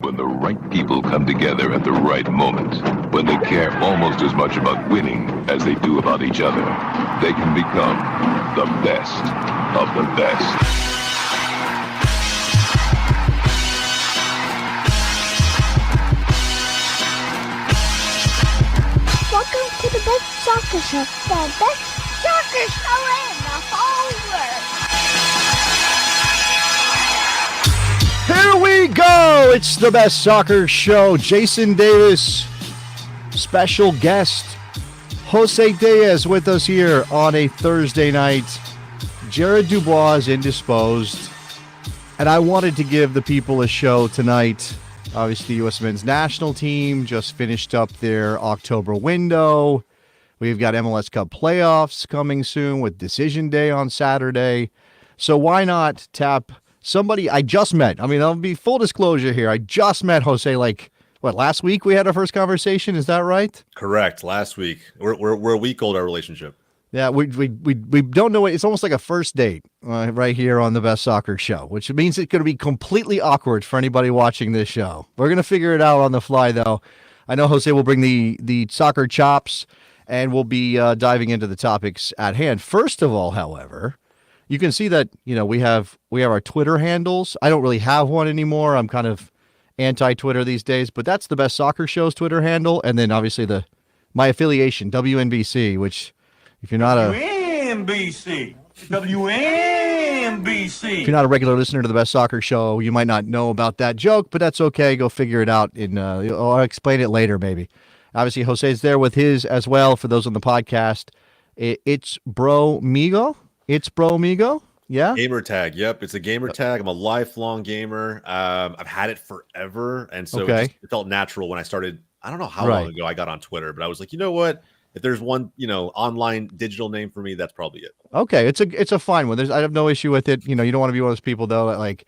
when the right people come together at the right moment, when they care almost as much about winning as they do about each other, they can become the best of the best. Welcome to the best soccer show, the best soccer show in the whole world. Here we go! It's the best soccer show. Jason Davis, special guest. Jose Diaz with us here on a Thursday night. Jared Dubois is indisposed. And I wanted to give the people a show tonight. Obviously, the U.S. men's national team just finished up their October window. We've got MLS Cup playoffs coming soon with Decision Day on Saturday. So why not tap somebody I just met? I mean, I'll be full disclosure here. I just met Jose last week we had our first conversation. Is that right? Correct. Last week. We're a week old, our relationship. Yeah, we don't know it. It's almost like a first date right here on the Best Soccer Show, which means it's going to be completely awkward for anybody watching this show. We're going to figure it out on the fly, though. I know Jose will bring the soccer chops, and we'll be diving into the topics at hand. First of all, however, you can see that we have our Twitter handles. I don't really have one anymore. I'm kind of anti-Twitter these days, but that's the Best Soccer Show's Twitter handle, and then obviously my affiliation, WNBC, which. If you're not WNBC. If you're not a regular listener to the Best Soccer Show, you might not know about that joke, but that's okay. Go figure it out. I'll explain it later, maybe. Obviously, Jose's there with his as well. For those on the podcast, it's Bro Migo. It's Bro Migo. Yeah. Gamer tag. Yep. It's a gamer tag. I'm a lifelong gamer. I've had it forever. And so it felt natural when I started. I don't know how long ago I got on Twitter, but I was like, you know what? If there's one, online digital name for me, that's probably it. Okay, it's a fine one. I have no issue with it. You don't want to be one of those people though that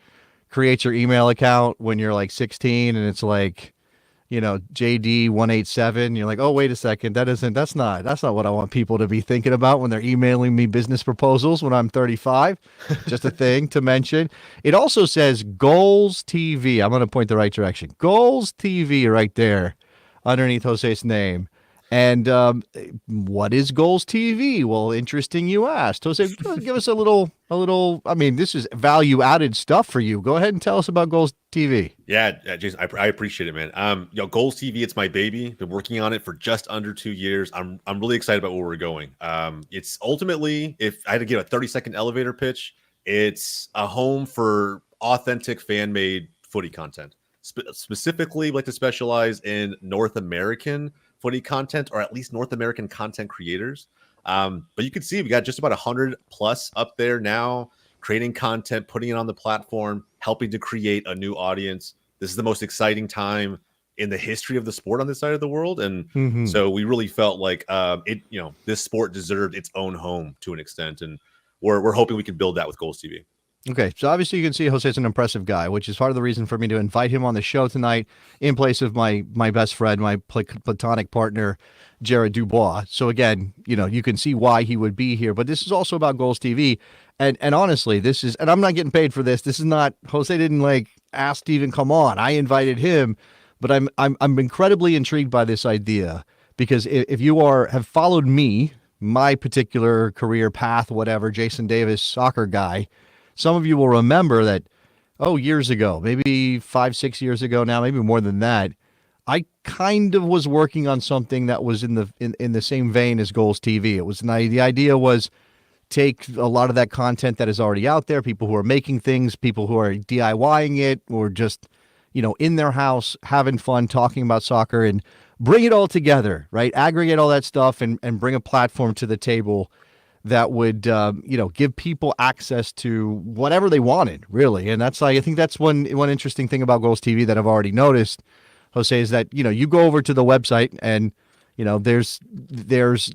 creates your email account when you're 16 and it's JD187. You're like, oh wait a second, that's not what I want people to be thinking about when they're emailing me business proposals when I'm 35. Just a thing to mention. It also says Goals TV. I'm going to point the right direction. Goals TV right there underneath Jose's name. And what is Goals TV? Well, interesting you asked. Jose, give us a little, I mean, this is value-added stuff for you. Go ahead and tell us about Goals TV. Yeah, Jason, I appreciate it, man. Goals TV, it's my baby. Been working on it for just under 2 years. I'm really excited about where we're going. It's ultimately, if I had to give a 30-second elevator pitch, it's a home for authentic fan-made footy content. Specifically, like to specialize in North American footy content, or at least North American content creators. But you can see we got just about 100 plus up there now, creating content, putting it on the platform, helping to create a new audience. This is the most exciting time in the history of the sport on this side of the world. And so we really felt like this sport deserved its own home to an extent. And we're hoping we can build that with Goals TV. Okay, so obviously you can see Jose's an impressive guy, which is part of the reason for me to invite him on the show tonight in place of my best friend, my platonic partner, Jared Dubois. So again, you can see why he would be here, but this is also about Goals TV. And honestly, this is, and I'm not getting paid for this. This is not, Jose didn't ask to even come on. I invited him, but I'm incredibly intrigued by this idea because if you have followed me, my particular career path, whatever, Jason Davis, soccer guy, some of you will remember that, years ago, maybe 5-6 years ago now, maybe more than that, I kind of was working on something that was in the same vein as Goals TV. It was the idea was take a lot of that content that is already out there, people who are making things, people who are DIYing it, or just in their house having fun talking about soccer, and bring it all together, right? Aggregate all that stuff and bring a platform to the table that would, give people access to whatever they wanted, really. And that's I think that's one interesting thing about Goals TV that I've already noticed, Jose, is that, you go over to the website and, there's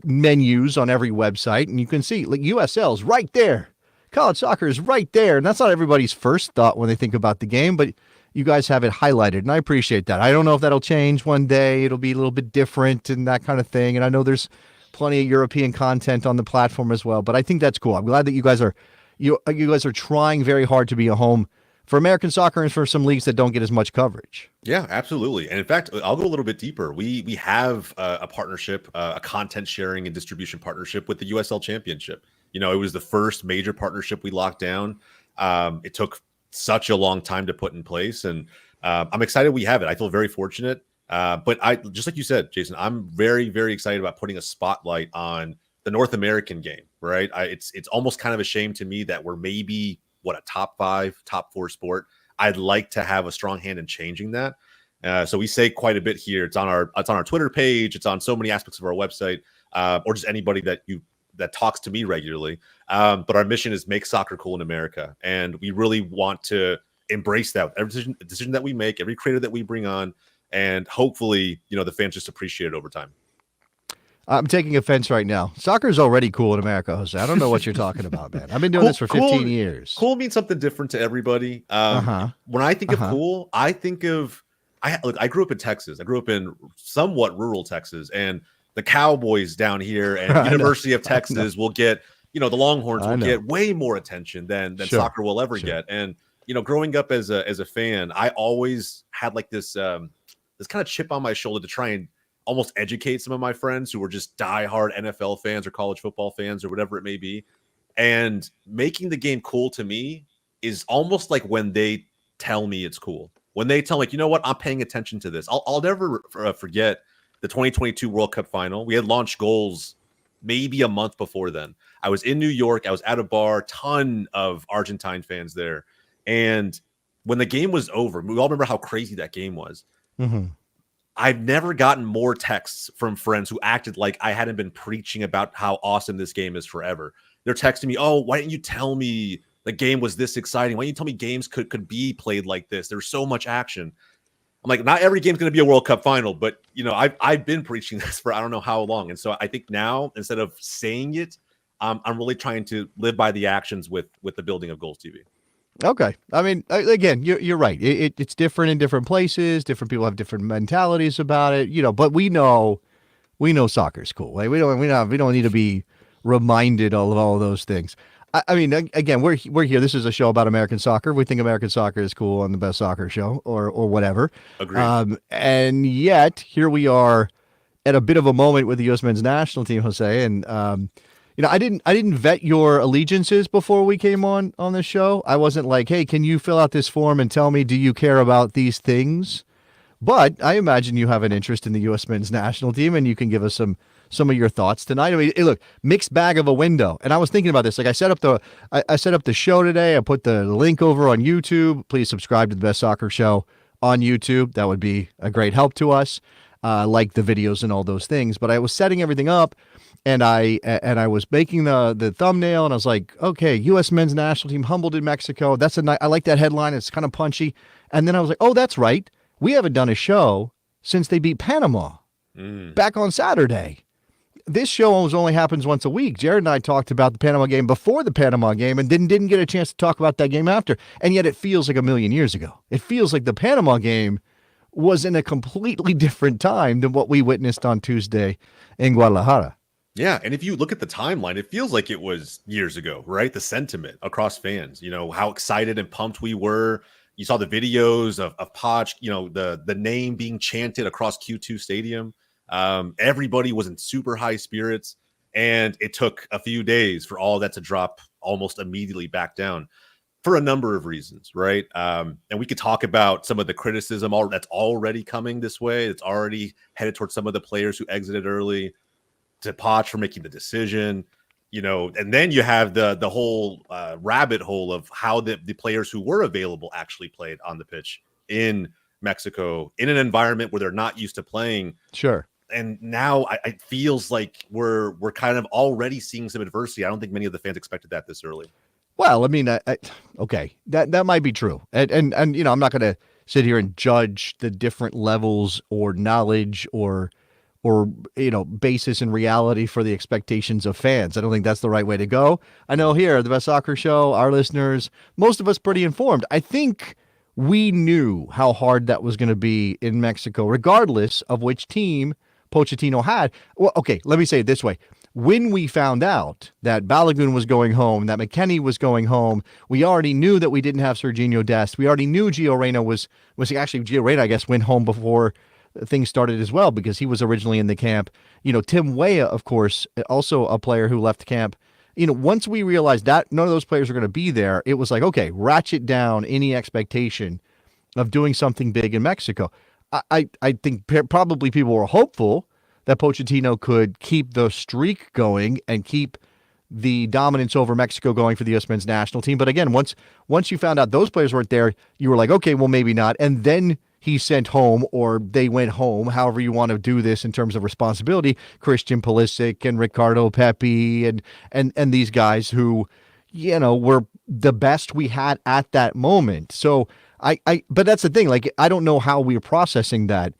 menus on every website and you can see USL's right there. College soccer is right there. And that's not everybody's first thought when they think about the game, but you guys have it highlighted. And I appreciate that. I don't know if that'll change one day. It'll be a little bit different and that kind of thing. And I know there's plenty of European content on the platform as well, but I think that's cool. I'm glad that you guys are trying very hard to be a home for American soccer and for some leagues that don't get as much coverage. Yeah, absolutely. And in fact, I'll go a little bit deeper. We have a partnership, a content sharing and distribution partnership with the USL Championship. You know, it was the first major partnership we locked down. It took such a long time to put in place, and I'm excited we have it. I feel very fortunate. But I, just like you said, Jason, I'm very, very excited about putting a spotlight on the North American game, right? It's almost kind of a shame to me that we're maybe a top 5, top 4 sport. I'd like to have a strong hand in changing that. So we say quite a bit here. It's on our Twitter page. It's on so many aspects of our website, or just anybody that talks to me regularly. But our mission is make soccer cool in America, and we really want to embrace that. Every decision that we make, every creator that we bring on, and hopefully, the fans just appreciate it over time. I'm taking offense right now. Soccer is already cool in America, Jose. I don't know what you're talking about, man. I've been doing this for 15 years. Cool means something different to everybody. When I think of cool, I think of I grew up in Texas. I grew up in somewhat rural Texas, and the Cowboys down here and University of Texas will get, the Longhorns will get way more attention than soccer will ever get. And growing up as a fan, I always had like this kind of chip on my shoulder to try and almost educate some of my friends who were just diehard NFL fans or college football fans or whatever it may be. And making the game cool to me is almost like when they tell me it's cool. When they tell me, like, you know what, I'm paying attention to this. I'll never forget the 2022 World Cup final. We had launched goals maybe a month before then. I was in New York. I was at a bar, ton of Argentine fans there. And when the game was over, we all remember how crazy that game was. Mm-hmm. I've never gotten more texts from friends who acted like I hadn't been preaching about how awesome this game is forever. They're texting me, oh, why didn't you tell me the game was this exciting? Why didn't you tell me games could be played like this? There's so much action. I'm like, not every game's going to be a World Cup final, but, I've been preaching this for I don't know how long. And so I think now, instead of saying it, I'm really trying to live by the actions with the building of Goals TV. Okay. I mean, again, you're right. It's different in different places. Different people have different mentalities about it, but we know soccer's cool. Like, we don't need to be reminded of all of those things. I mean, again, we're here. This is a show about American soccer. We think American soccer is cool on the best soccer show or whatever. Agreed. And yet here we are at a bit of a moment with the U.S. men's national team, Jose. And, I didn't vet your allegiances before we came on this show. I wasn't like, hey, can you fill out this form and tell me, do you care about these things? But I imagine you have an interest in the U.S. men's national team, and you can give us some of your thoughts tonight. I mean, look, mixed bag of a window. And I was thinking about this. Like, I set up the show today. I put the link over on YouTube. Please subscribe to the Best Soccer Show on YouTube. That would be a great help to us. Like the videos and all those things. But I was setting everything up. And I was making the thumbnail, and I was like, okay, U.S. men's national team humbled in Mexico. I like that headline. It's kind of punchy. And then I was like, oh, that's right. We haven't done a show since they beat Panama back on Saturday. This show only happens once a week. Jared and I talked about the Panama game before the Panama game and didn't get a chance to talk about that game after. And yet it feels like a million years ago. It feels like the Panama game was in a completely different time than what we witnessed on Tuesday in Guadalajara. Yeah, and if you look at the timeline, it feels like it was years ago, right? The sentiment across fans, how excited and pumped we were. You saw the videos of Poch, the name being chanted across Q2 Stadium. Everybody was in super high spirits, and it took a few days for all that to drop almost immediately back down for a number of reasons, right? And we could talk about some of the criticism that's already coming this way. It's already headed towards some of the players who exited early, to Poch for making the decision, and then you have the whole rabbit hole of how the players who were available actually played on the pitch in Mexico in an environment where they're not used to playing. Sure. And now it feels like we're kind of already seeing some adversity. I don't think many of the fans expected that this early. Well, I mean, okay, that might be true. And I'm not going to sit here and judge the different levels or knowledge or basis in reality for the expectations of fans. I don't think that's the right way to go. I know here, the Best Soccer Show, our listeners, most of us pretty informed. I think we knew how hard that was going to be in Mexico, regardless of which team Pochettino had. Well, okay, let me say it this way. when we found out that Balogun was going home, that McKennie was going home, we already knew that we didn't have Serginho Dest. We already knew Gio Reyna was actually, Gio Reyna, I guess, went home before things started as well, because he was originally in the camp. Tim Weah, of course, also a player who left camp. Once we realized that none of those players are going to be there, it was like, okay, ratchet down any expectation of doing something big in Mexico. I think probably people were hopeful that Pochettino could keep the streak going and keep the dominance over Mexico going for the U.S. men's national team. But again, once you found out those players weren't there, you were like, okay, well, maybe not. And then he sent home, or they went home, however you want to do this in terms of responsibility, Christian Pulisic and Ricardo Pepi and these guys who, were the best we had at that moment. So but that's the thing. Like, I don't know how we're processing that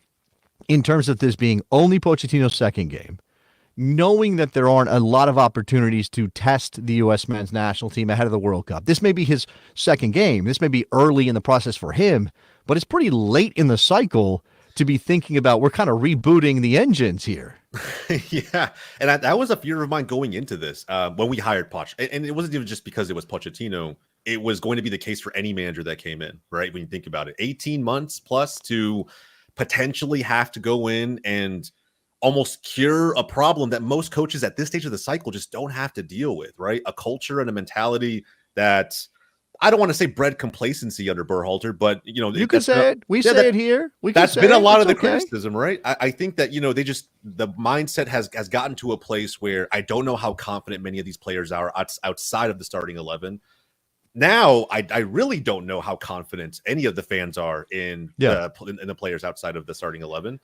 in terms of this being only Pochettino's second game, knowing that there aren't a lot of opportunities to test the U.S. men's national team ahead of the World Cup. This may be his second game. This may be early in the process for him, but it's pretty late in the cycle to be thinking about, we're kind of rebooting the engines here. Yeah. And that was a fear of mine going into this when we hired Poch. And it wasn't even just because it was Pochettino. It was going to be the case for any manager that came in, right? When you think about it, 18 months plus to potentially have to go in and almost cure a problem that most coaches at this stage of the cycle just don't have to deal with, right? A culture and a mentality that, I don't want to say bred complacency under Berhalter, but you can say it. We say it here. That's been a lot of the criticism, right? I think that the mindset has gotten to a place where I don't know how confident many of these players are outside of the starting 11. Now, I really don't know how confident any of the fans are in the players outside of the starting 11.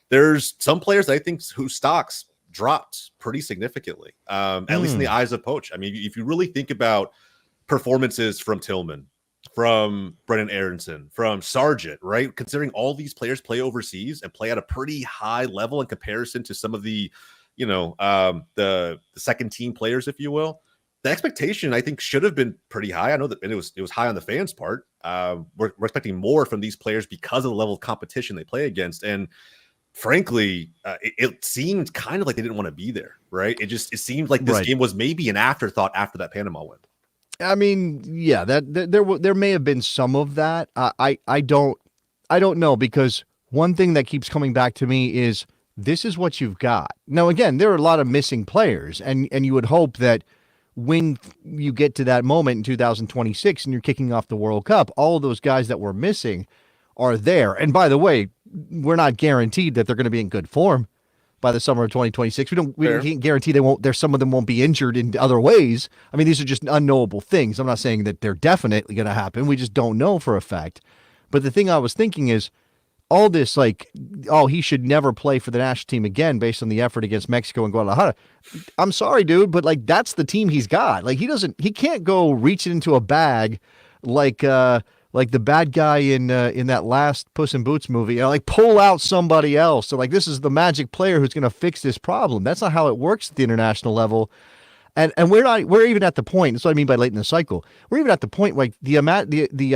There's some players I think whose stocks dropped pretty significantly, at least in the eyes of Poch. I mean, if you really think about performances from Tillman, from Brennan Aronson, from Sargent, right? Considering all these players play overseas and play at a pretty high level in comparison to some of the, the second team players, if you will. The expectation, I think, should have been pretty high. I know that it was high on the fans' part. We're expecting more from these players because of the level of competition they play against. And frankly, it seemed kind of like they didn't want to be there, right? It seemed like this game was maybe an afterthought after that Panama win. I mean, yeah, that there may have been some of that. I don't know, because one thing that keeps coming back to me is this is what you've got. Now, again, there are a lot of missing players, and you would hope that when you get to that moment in 2026 and you're kicking off the World Cup, all of those guys that were missing are there. And by the way, we're not guaranteed that they're going to be in good form by the summer of 2026. We can't guarantee some of them won't be injured in other ways. I mean, these are just unknowable things. I'm not saying that they're definitely going to happen. We just don't know for a fact. But the thing I was thinking is, all this, like, oh, he should never play for the national team again based on the effort against Mexico and Guadalajara. I'm sorry, dude, but like, that's the team he's got. Like, he can't go reaching into a bag like the bad guy in that last Puss in Boots movie, like pull out somebody else. So like, this is the magic player who's going to fix this problem. That's not how it works at the international level. And we're even at the point. That's what I mean by late in the cycle. We're even at the point like the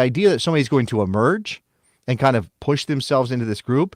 idea that somebody's going to emerge and kind of push themselves into this group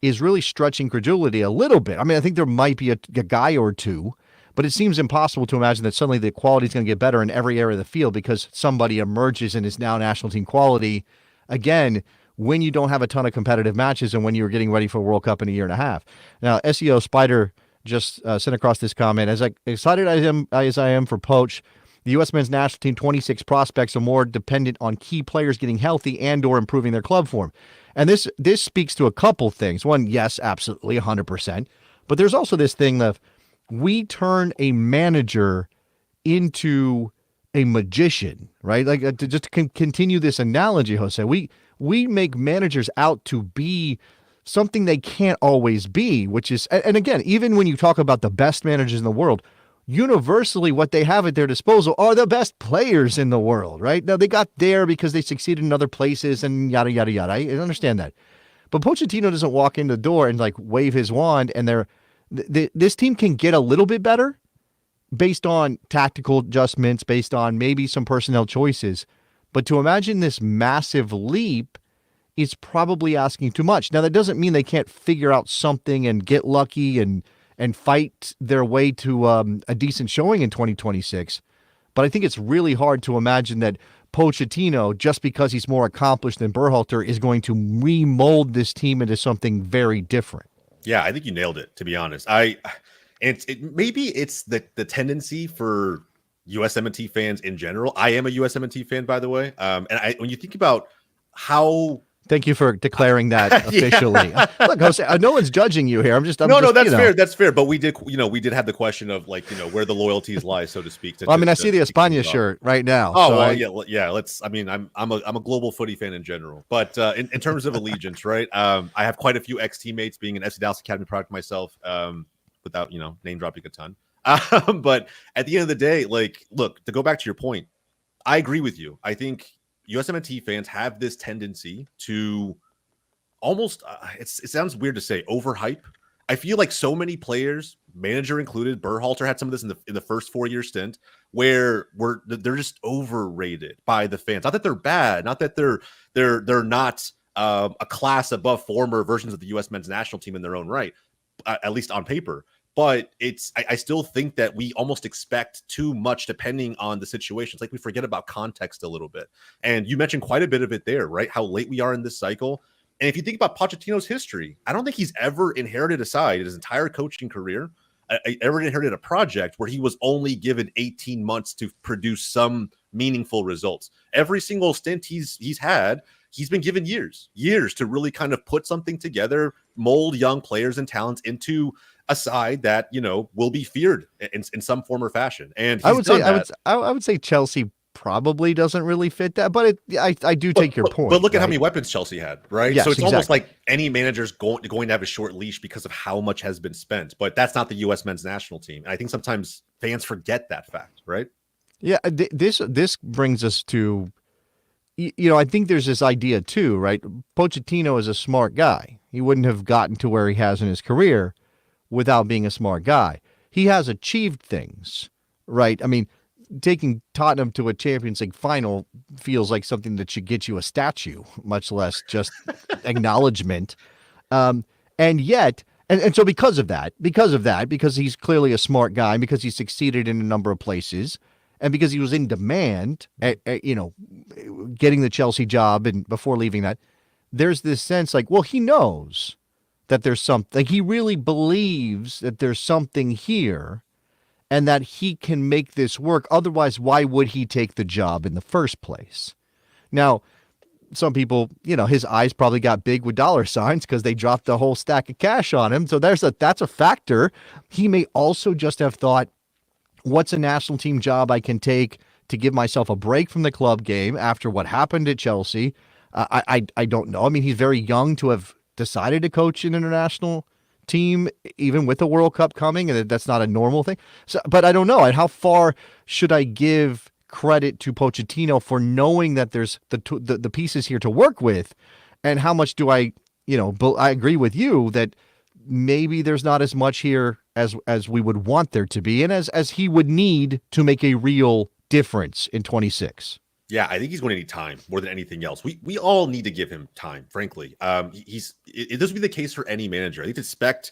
is really stretching credulity a little bit. I mean, I think there might be a guy or two, but it seems impossible to imagine that suddenly the quality is going to get better in every area of the field because somebody emerges and is now national team quality. Again, when you don't have a ton of competitive matches and when you're getting ready for a World Cup in a year and a half. Now, SEO Spider just sent across this comment. As excited as I am for Poch, the U.S. men's national team 26 prospects are more dependent on key players getting healthy and or improving their club form. And this speaks to a couple things. One, yes, absolutely, 100%. But there's also this thing of we turn a manager into a magician, right? Like just to continue this analogy, Jose, we make managers out to be something they can't always be, which is, and again, even when you talk about the best managers in the world, universally what they have at their disposal are the best players in the world, right? Now, they got there because they succeeded in other places and yada, yada, yada. I understand that. But Pochettino doesn't walk in the door and like wave his wand and this team can get a little bit better based on tactical adjustments, based on maybe some personnel choices. But to imagine this massive leap is probably asking too much. Now, that doesn't mean they can't figure out something and get lucky and and fight their way to a decent showing in 2026. But I think it's really hard to imagine that Pochettino, just because he's more accomplished than Berhalter, is going to remold this team into something very different. Yeah, I think you nailed it, to be honest. Maybe it's the tendency for USMNT fans in general. I am a USMNT fan, by the way. When you think about how... Thank you for declaring that officially. Yeah. Look, Jose, no one's judging you here. That's fair. That's fair. But we did have the question of where the loyalties lie, so to speak. I see the España shirt right now. Oh, so yeah. I'm a global footy fan in general, but in terms of allegiance, right? I have quite a few ex-teammates, being an FC Dallas Academy product myself, without name dropping a ton. But at the end of the day, look, to go back to your point, I agree with you. I think USMNT fans have this tendency to almost, it sounds weird to say, overhype. I feel like so many players, manager included, Berhalter had some of this in the first 4-year stint, where they're just overrated by the fans. Not that they're bad, not that they're not a class above former versions of the U.S. men's national team in their own right, at least on paper. But I still think that we almost expect too much depending on the situations. Like, we forget about context a little bit. And you mentioned quite a bit of it there, right? How late we are in this cycle. And if you think about Pochettino's history, I don't think he's ever inherited a side in his entire coaching career, ever inherited a project where he was only given 18 months to produce some meaningful results. Every single stint he's had, he's been given years to really kind of put something together, mold young players and talents into a side that will be feared in some form or fashion. And I would say Chelsea probably doesn't really fit that, but I do take your point. But look at how many weapons Chelsea had, right? Yes, so it's exactly. almost like any manager's going to have a short leash because of how much has been spent. But that's not the U.S. men's national team. And I think sometimes fans forget that fact, right? Yeah, this brings us to, I think there's this idea too, right? Pochettino is a smart guy. He wouldn't have gotten to where he has in his career without being a smart guy. He has achieved things, right? I mean, taking Tottenham to a Champions League final feels like something that should get you a statue, much less just acknowledgement. And so because of that, because he's clearly a smart guy, because he succeeded in a number of places, and because he was in demand, getting the Chelsea job and before leaving that, there's this sense like, well, he knows that there's something, he really believes that there's something here and that he can make this work. Otherwise, why would he take the job in the first place? Now, some people, his eyes probably got big with dollar signs because they dropped a whole stack of cash on him. So that's a factor. He may also just have thought, what's a national team job I can take to give myself a break from the club game after what happened at Chelsea? I don't know. I mean, he's very young to have decided to coach an international team, even with the World Cup coming, and that's not a normal thing. So, but I don't know. How far should I give credit to Pochettino for knowing that there's the pieces here to work with, and how much do I agree with you that maybe there's not as much here as we would want there to be, and as he would need to make a real difference in 26. Yeah, I think he's going to need time more than anything else. We all need to give him time, frankly. This would be the case for any manager. I think to expect,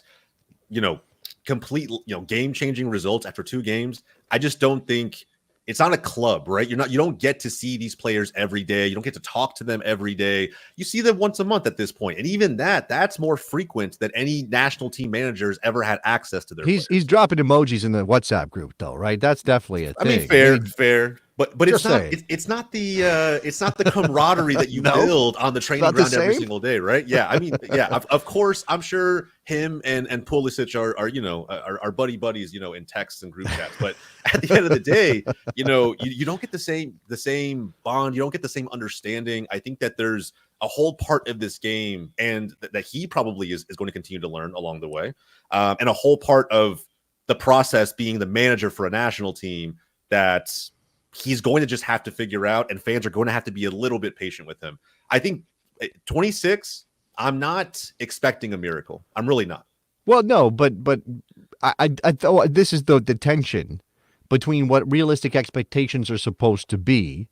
complete, game-changing results after 2 games. I just don't think it's not a club, right? You don't get to see these players every day. You don't get to talk to them every day. You see them once a month at this point. And even that's more frequent than any national team managers ever had access to their players. He's dropping emojis in the WhatsApp group though, right? That's definitely a thing. I mean, fair. But it's not the camaraderie that you build on the training ground every single day, right? Yeah, I mean, yeah, of course, I'm sure him and Pulisic are buddies, in texts and group chats. But at the end of the day, you don't get the same bond, you don't get the same understanding. I think that there's a whole part of this game, and that he probably is going to continue to learn along the way, and a whole part of the process being the manager for a national team that he's going to just have to figure out, and fans are going to have to be a little bit patient with him. I think 26, I'm not expecting a miracle. I'm really not. Well, no, but I thought this is the tension between what realistic expectations are supposed to be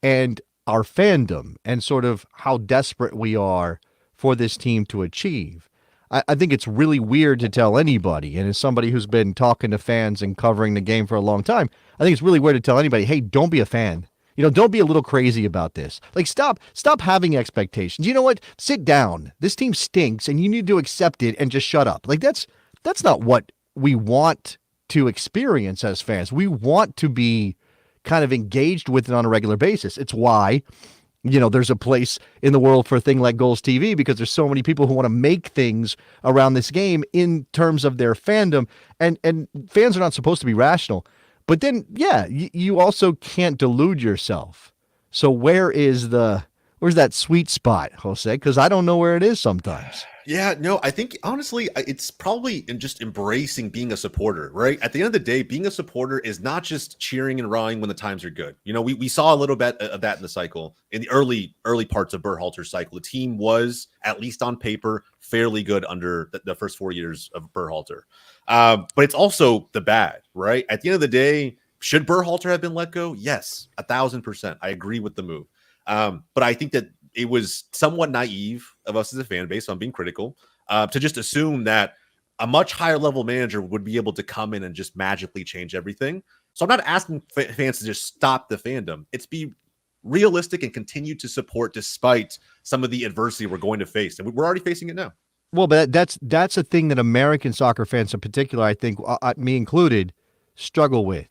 and our fandom and sort of how desperate we are for this team to achieve. I think it's really weird to tell anybody, and as somebody who's been talking to fans and covering the game for a long time, I think it's really weird to tell anybody, hey, don't be a fan. Don't be a little crazy about this. Like, stop having expectations. You know what? Sit down. This team stinks, and you need to accept it and just shut up. Like, that's not what we want to experience as fans. We want to be kind of engaged with it on a regular basis. It's why there's a place in the world for a thing like Goals TV, because there's so many people who want to make things around this game in terms of their fandom, and fans are not supposed to be rational. But then, yeah, you also can't delude yourself. So where's that sweet spot, Jose? Because I don't know where it is sometimes. Yeah, no, I think honestly, it's probably in just embracing being a supporter, right? At the end of the day, being a supporter is not just cheering and rowing when the times are good. We saw a little bit of that in the cycle, in the early parts of Berhalter's cycle. The team was, at least on paper, fairly good under the first 4 years of Berhalter. But it's also the bad, right? At the end of the day, should Berhalter have been let go? Yes, 1,000%. I agree with the move. But I think that it was somewhat naive of us as a fan base, so I'm being critical, to just assume that a much higher level manager would be able to come in and just magically change everything. So I'm not asking fans to just stop the fandom. It's be realistic and continue to support despite some of the adversity we're going to face. And we're already facing it now. Well, but that's a thing that American soccer fans in particular, I think, me included, struggle with.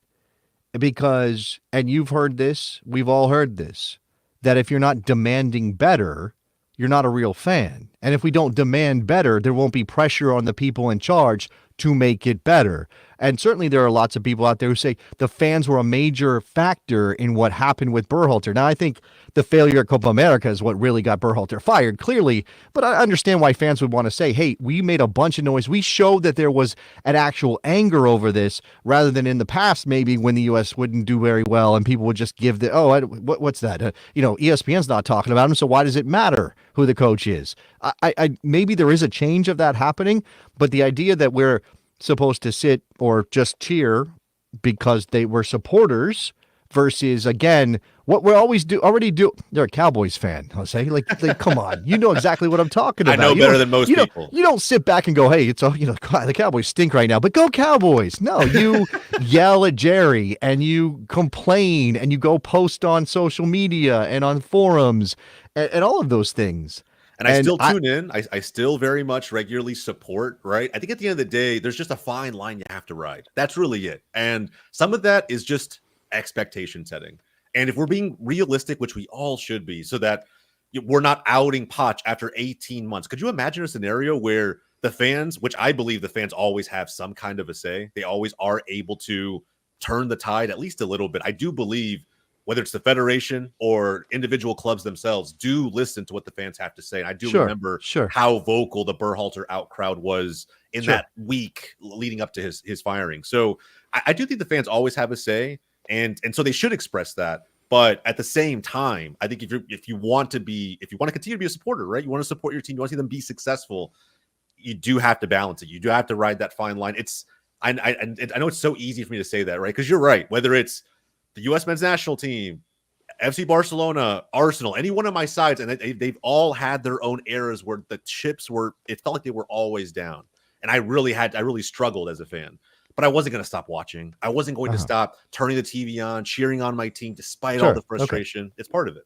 Because, and you've heard this, we've all heard this, that if you're not demanding better, you're not a real fan. And if we don't demand better, there won't be pressure on the people in charge to make it better. And certainly there are lots of people out there who say the fans were a major factor in what happened with Berhalter. Now, I think the failure at Copa America is what really got Berhalter fired, clearly. But I understand why fans would want to say, hey, we made a bunch of noise. We showed that there was an actual anger over this, rather than in the past, maybe when the U.S. wouldn't do very well and people would just give what's that? ESPN's not talking about him, so why does it matter who the coach is? I maybe there is a change of that happening, but the idea that we're supposed to sit or just cheer because they were supporters versus, again, what we already do. They're a Cowboys fan, Jose. Like come on, you know exactly what I'm talking about. I know better than most people. You don't sit back and go, hey, the Cowboys stink right now, but go Cowboys. No, you yell at Jerry and you complain and you go post on social media and on forums and all of those things. And I still tune in. I still very much regularly support, right? I think at the end of the day, there's just a fine line you have to ride. That's really it. And some of that is just expectation setting. And if we're being realistic, which we all should be, so that we're not outing Poch after 18 months. Could you imagine a scenario where the fans, which I believe the fans always have some kind of a say, they always are able to turn the tide at least a little bit. I do believe whether it's the federation or individual clubs themselves do listen to what the fans have to say. And I do remember how vocal the Berhalter out crowd was in that week leading up to his firing. So I do think the fans always have a say, and so they should express that. But at the same time, I think if you want to continue to be a supporter, right? You want to support your team, you want to see them be successful, you do have to balance it. You do have to ride that fine line. I know it's so easy for me to say that, right? Because you're right. Whether it's the U.S. men's national team, FC Barcelona, Arsenal, any one of my sides, and they've all had their own eras where the chips it felt like they were always down. And I really struggled as a fan. But I wasn't going to stop watching. I wasn't going to stop turning the TV on, cheering on my team, despite all the frustration. Okay. It's part of it.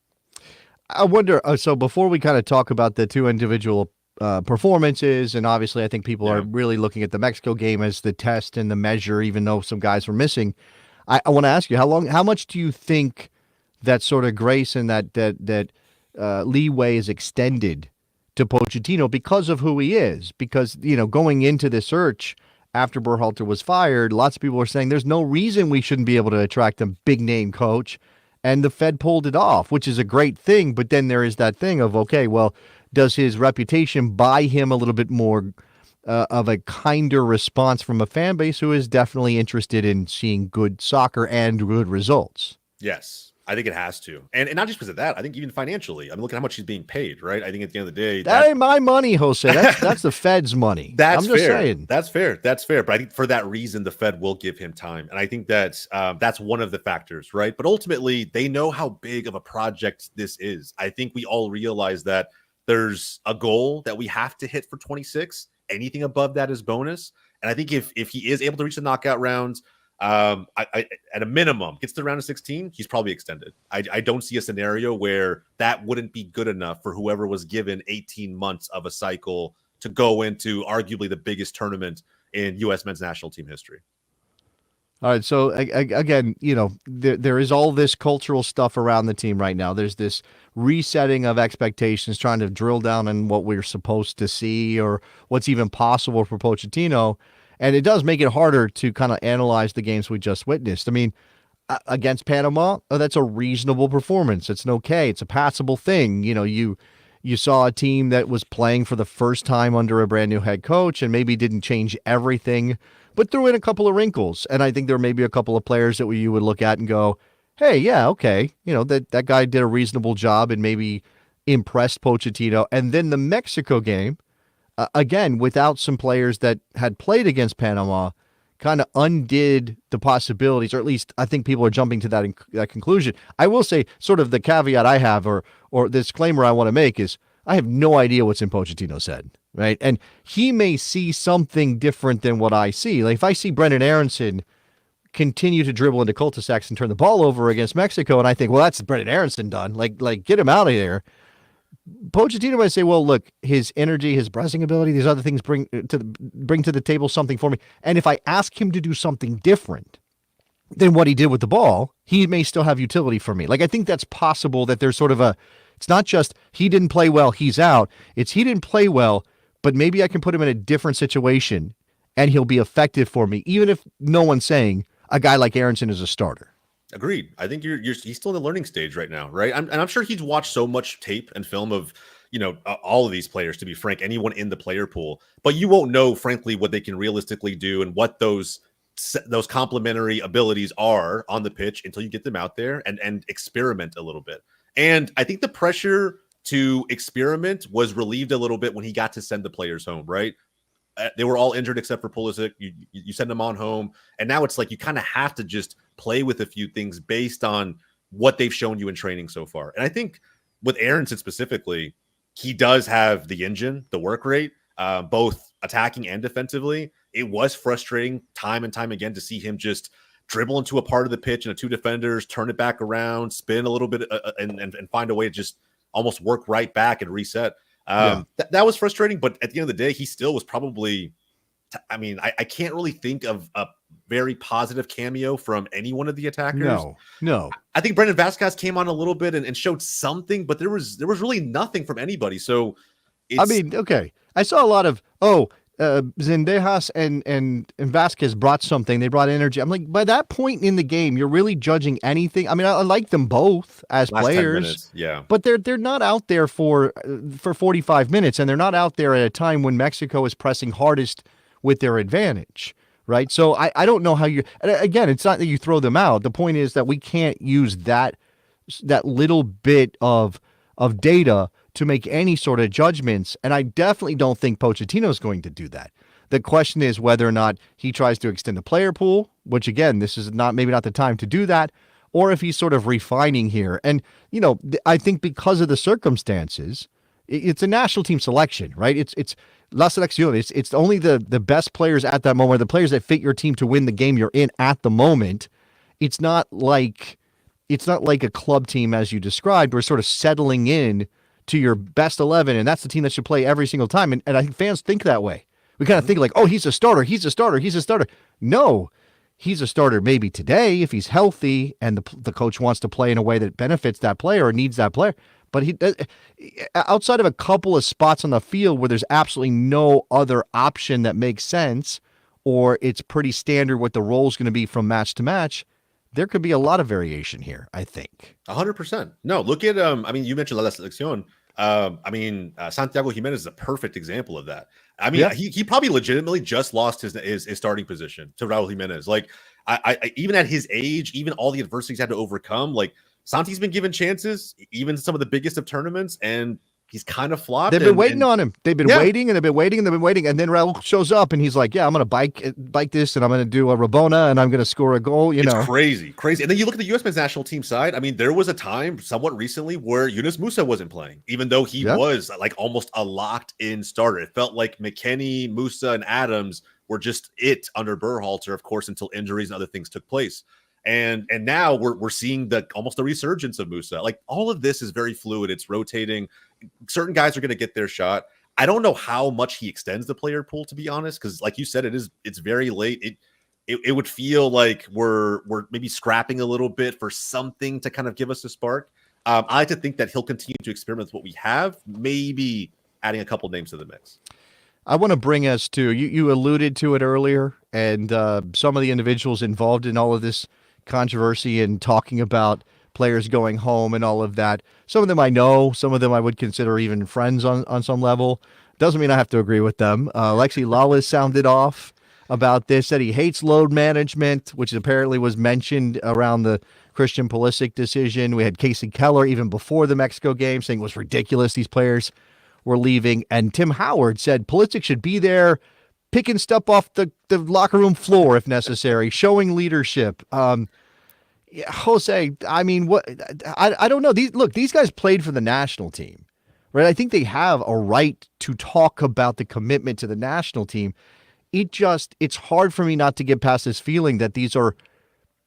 I wonder, so before we kind of talk about the two individual performances, and obviously I think people are really looking at the Mexico game as the test and the measure, even though some guys were missing. I want to ask you, how much do you think that sort of grace and that leeway is extended to Pochettino because of who he is? Because, going into the search after Berhalter was fired, lots of people were saying there's no reason we shouldn't be able to attract a big name coach. And the Fed pulled it off, which is a great thing. But then there is that thing of, okay, well, does his reputation buy him a little bit more of a kinder response from a fan base who is definitely interested in seeing good soccer and good results? Yes, I think it has to. And not just because of that, I think even financially. I mean, look at how much he's being paid, right? I think at the end of the day, that ain't my money, Jose. That's the Fed's money. That's I'm just fair. saying. That's fair. But I think for that reason, the Fed will give him time. And I think that's one of the factors, right? But ultimately, they know how big of a project this is. I think we all realize that there's a goal that we have to hit for 26. anything above that is bonus. And I think if he is able to reach the knockout rounds, at a minimum gets to the round of 16, he's probably extended. I don't see a scenario where that wouldn't be good enough for whoever was given 18 months of a cycle to go into arguably the biggest tournament in U.S. men's national team history. All right, so again, there is all this cultural stuff around the team right now. There's this resetting of expectations, trying to drill down on what we're supposed to see or what's even possible for Pochettino, and it does make it harder to kind of analyze the games we just witnessed. I mean, against Panama, that's a reasonable performance. It's it's a passable thing. You saw a team that was playing for the first time under a brand new head coach and maybe didn't change everything, but threw in a couple of wrinkles. And I think there may be a couple of players that you would look at and go, hey, yeah, okay. That guy did a reasonable job and maybe impressed Pochettino. And then the Mexico game, again, without some players that had played against Panama, kind of undid the possibilities, or at least I think people are jumping to that conclusion. I will say sort of the caveat I have or the disclaimer I want to make is I have no idea what's in Pochettino's head, right? And he may see something different than what I see. Like if I see Brendan Aronson continue to dribble into cul-de-sacs and turn the ball over against Mexico, and I think, well, that's Brendan Aronson done. Like get him out of there. Pochettino might say, well, look, his energy, his pressing ability, these other things bring to the table something for me. And if I ask him to do something different than what he did with the ball, he may still have utility for me. Like, I think that's possible that there's sort of it's not just he didn't play well, he's out. It's he didn't play well, but maybe I can put him in a different situation and he'll be effective for me, even if no one's saying a guy like Aronson is a starter. Agreed. I think he's still in the learning stage right now, right? I'm sure he's watched so much tape and film of, all of these players, to be frank, anyone in the player pool, but you won't know, frankly, what they can realistically do and what those complementary abilities are on the pitch until you get them out there and experiment a little bit. And I think the pressure to experiment was relieved a little bit when he got to send the players home, right? They were all injured except for Pulisic. You send them on home, and now it's like you kind of have to just play with a few things based on what they've shown you in training so far. And I think with Aronson specifically, he does have the engine, the work rate, both attacking and defensively. It was frustrating time and time again to see him just dribble into a part of the pitch and two defenders, turn it back around, spin a little bit, and find a way to just almost work right back and reset. That was frustrating, but at the end of the day, he still was probably, I can't really think of a very positive cameo from any one of the attackers. No. I think Brendan Vazquez came on a little bit and showed something, but there was really nothing from anybody. So okay. I saw a lot of, Zendejas and Vasquez brought something. They brought energy. I'm like, by that point in the game, you're really judging anything. I mean, I like them both as last players, 10 minutes, yeah, but they're not out there for 45 minutes, and they're not out there at a time when Mexico is pressing hardest with their advantage, right? So I don't know how you. Again, it's not that you throw them out. The point is that we can't use that little bit of data to make any sort of judgments, and I definitely don't think Pochettino is going to do that. The question is whether or not he tries to extend the player pool, which again, this is maybe not the time to do that, or if he's sort of refining here. And, I think because of the circumstances, it's a national team selection, right? It's La Selección. It's only the best players at that moment, the players that fit your team to win the game you're in at the moment. It's not like a club team, as you described. We're sort of settling in to your best 11, and that's the team that should play every single time. And I think fans think that way. We kind of think like, oh, he's a starter. No, he's a starter maybe today if he's healthy and the coach wants to play in a way that benefits that player or needs that player. But he does, outside of a couple of spots on the field where there's absolutely no other option that makes sense, or it's pretty standard what the role is going to be from match to match, there could be a lot of variation here, I think. 100%. No, look at, you mentioned La Selección. Santiago Jimenez is a perfect example of that. He probably legitimately just lost his starting position to Raul Jimenez. Like, I even at his age, even all the adversity he's had to overcome, like, Santi's been given chances, even some of the biggest of tournaments, and he's kind of flopped. They've been waiting on him. They've been Yeah. waiting and they've been waiting and they've been waiting. And then Raul shows up and he's like, yeah, I'm going to bike this and I'm going to do a Rabona and I'm going to score a goal. It's crazy. And then you look at the U.S. men's national team side. I mean, there was a time somewhat recently where Yunus Musa wasn't playing, even though he was like almost a locked in starter. It felt like McKennie, Musa, and Adams were just it under Berhalter, of course, until injuries and other things took place. And now we're seeing almost the resurgence of Musa. Like all of this is very fluid. It's rotating. Certain guys are going to get their shot. I don't know how much he extends the player pool, to be honest, because like you said, it's very late. It would feel like we're maybe scrapping a little bit for something to kind of give us a spark. I like to think that he'll continue to experiment with what we have, maybe adding a couple names to the mix. I want to bring us to, you alluded to it earlier, and some of the individuals involved in all of this controversy and talking about players going home and all of that. Some of them I know, some of them I would consider even friends on some level. Doesn't mean I have to agree with them. Alexi Lalas sounded off about this, said he hates load management, which apparently was mentioned around the Christian Pulisic decision. We had Casey Keller even before the Mexico game saying it was ridiculous these players were leaving. And Tim Howard said Pulisic should be there picking stuff off the locker room floor if necessary, showing leadership. Jose, I mean, what? I don't know. These guys played for the national team, right? I think they have a right to talk about the commitment to the national team. It's hard for me not to get past this feeling that these are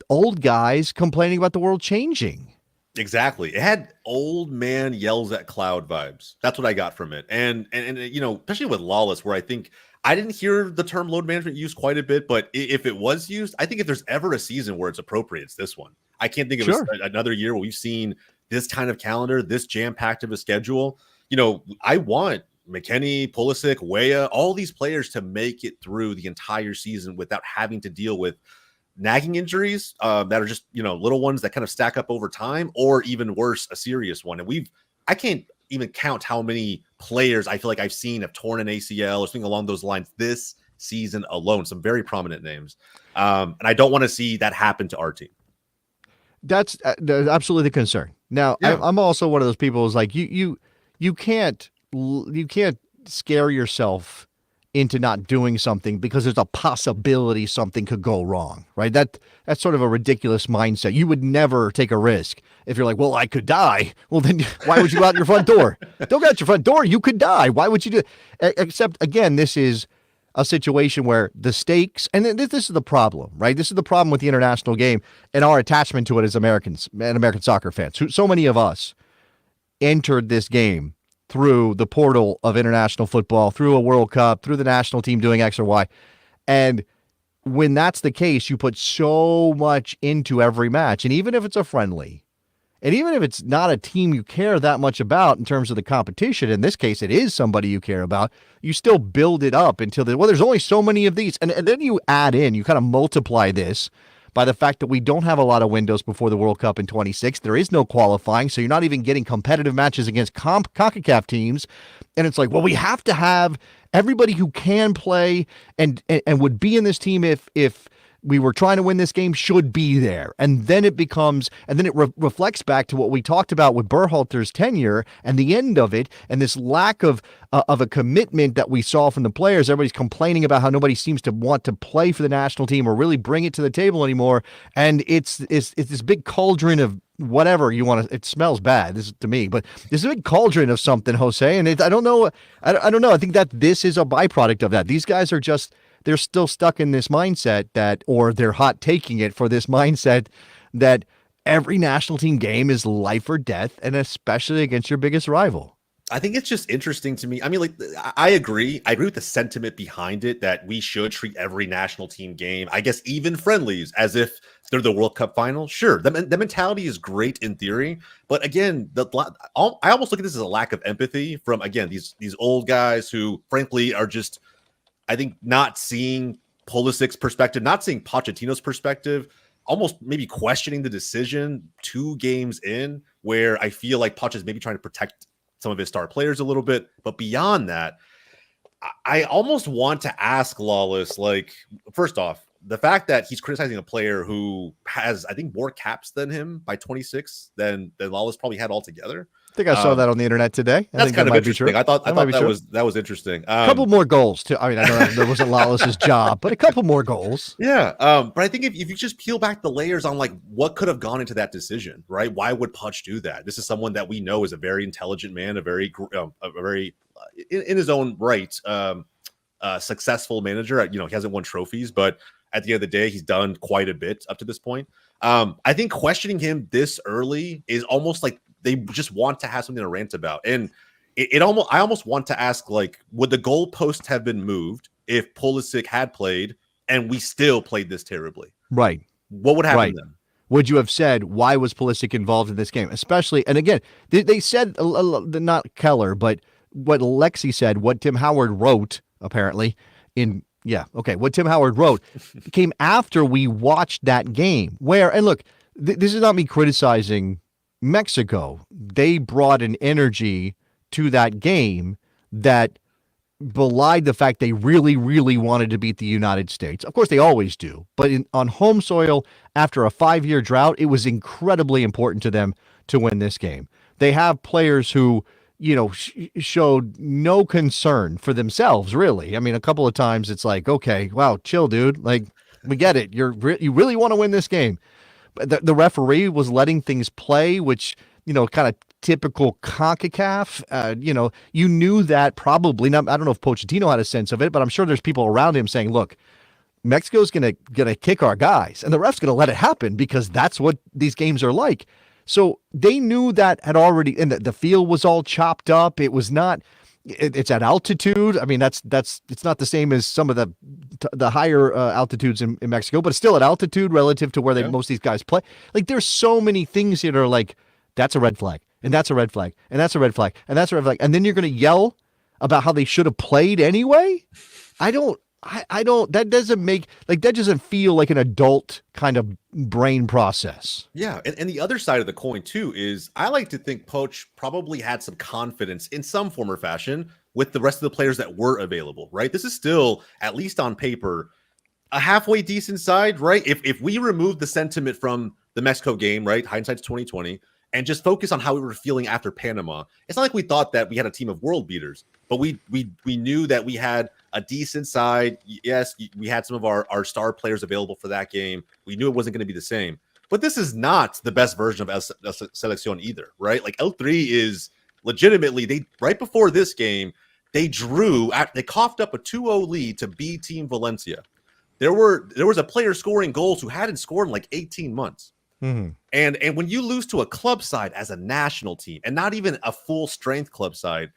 old guys complaining about the world changing. Exactly. It had old man yells at cloud vibes. That's what I got from it. And you know, especially with Lawless, where I think I didn't hear the term load management used quite a bit, but if it was used, I think if there's ever a season where it's appropriate, it's this one. I can't think of another year where we've seen this kind of calendar, this jam-packed of a schedule. You know, I want McKennie, Pulisic, Weah, all these players to make it through the entire season without having to deal with nagging injuries that are just, you know, little ones that kind of stack up over time, or even worse, a serious one. And I can't even count how many players I feel like I've seen have torn an ACL or something along those lines this season alone. Some very prominent names. And I don't want to see that happen to our team. That's absolutely the concern. Now, yeah. I'm also one of those people who's like, you can't scare yourself into not doing something because there's a possibility something could go wrong, right? That's sort of a ridiculous mindset. You would never take a risk if you're like, well, I could die. Well, then why would you go out your front door? Don't go out your front door. You could die. Why would you do it? Except, again, this is a situation where the stakes, and this is the problem, right? This is the problem with the international game and our attachment to it as Americans and American soccer fans. So many of us entered this game through the portal of international football, through a World Cup, through the national team doing X or Y. And when that's the case, you put so much into every match. And even if it's a friendly, and even if it's not a team you care that much about in terms of the competition, in this case, it is somebody you care about, you still build it up until there's only so many of these. And then you add in, you kind of multiply this by the fact that we don't have a lot of windows before the World Cup in 26. There is no qualifying, so you're not even getting competitive matches against CONCACAF teams. And it's like, well, we have to have everybody who can play and would be in this team if we were trying to win this game should be there. And then it becomes, and then it reflects back to what we talked about with Berhalter's tenure and the end of it, and this lack of a commitment that we saw from the players. Everybody's complaining about how nobody seems to want to play for the national team or really bring it to the table anymore. And it's this big cauldron of whatever you want to, it smells bad, this is to me, but this is a big cauldron of something, Jose. And I don't know. I think that this is a byproduct of that. These guys are just, they're still stuck in this mindset or they're hot taking it for this mindset that every national team game is life or death, and especially against your biggest rival. I think it's just interesting to me. I mean, like, I agree. I agree with the sentiment behind it that we should treat every national team game, I guess even friendlies, as if they're the World Cup final. Sure, the mentality is great in theory, but again, I almost look at this as a lack of empathy from, again, these old guys who, frankly, are just, I think, not seeing Pulisic's perspective, not seeing Pochettino's perspective, almost maybe questioning the decision 2 games in, where I feel like Poch is maybe trying to protect some of his star players a little bit. But beyond that, I almost want to ask Lawless, like, first off, the fact that he's criticizing a player who has, I think, more caps than him by 26 than Lawless probably had altogether. I think I saw that on the internet today. I That's think kind that of might be interesting. true. I thought that was interesting. A couple more goals too. I mean, I know that wasn't Lawless's job, but a couple more goals. Yeah. But I think if you just peel back the layers on like what could have gone into that decision, right? Why would Poch do that? This is someone that we know is a very intelligent man, a very in his own right, successful manager. You know, he hasn't won trophies, but at the end of the day, he's done quite a bit up to this point. I think questioning him this early is almost like they just want to have something to rant about. And I almost want to ask, like, would the goalpost have been moved if Pulisic had played and we still played this terribly? Right. What would happen then? Would you have said, why was Pulisic involved in this game? Especially, and again, they said, not Keller, but what Lexi said, what Tim Howard wrote, apparently, what Tim Howard wrote came after we watched that game. And look, this is not me criticizing Mexico. They brought an energy to that game that belied the fact they really, really wanted to beat the United States. Of course, they always do. But on home soil, after a 5-year drought, it was incredibly important to them to win this game. They have players who, showed no concern for themselves, really. I mean, a couple of times it's like, okay, wow, chill, dude. Like, we get it. You really want to win this game. But the referee was letting things play, which, kind of typical CONCACAF. You knew that probably. Now, I don't know if Pochettino had a sense of it, but I'm sure there's people around him saying, look, Mexico's gonna kick our guys, and the ref's gonna let it happen because that's what these games are like. So they knew that had already, and the field was all chopped up. It was not. It's at altitude. I mean, it's not the same as some of the higher altitudes in Mexico, but it's still at altitude relative to where most of these guys play. Like, there's so many things here that are like, that's a red flag, and that's a red flag, and that's a red flag, and that's a red flag, and then you're going to yell about how they should have played anyway. That doesn't feel like an adult kind of brain process. Yeah. And the other side of the coin too is I like to think Poch probably had some confidence in some form or fashion with the rest of the players that were available, right? This is still, at least on paper, a halfway decent side, right? If we remove the sentiment from the Mexico game, right? Hindsight's 2020, and just focus on how we were feeling after Panama. It's not like we thought that we had a team of world beaters, but we knew that we had a decent side. Yes, we had some of our star players available for that game. We knew it wasn't going to be the same. But this is not the best version of El Selección either, right? Like, L3 is legitimately, right before this game, they coughed up a 2-0 lead to B Team Valencia. There was a player scoring goals who hadn't scored in like 18 months. Mm-hmm. And when you lose to a club side as a national team, and not even a full strength club side,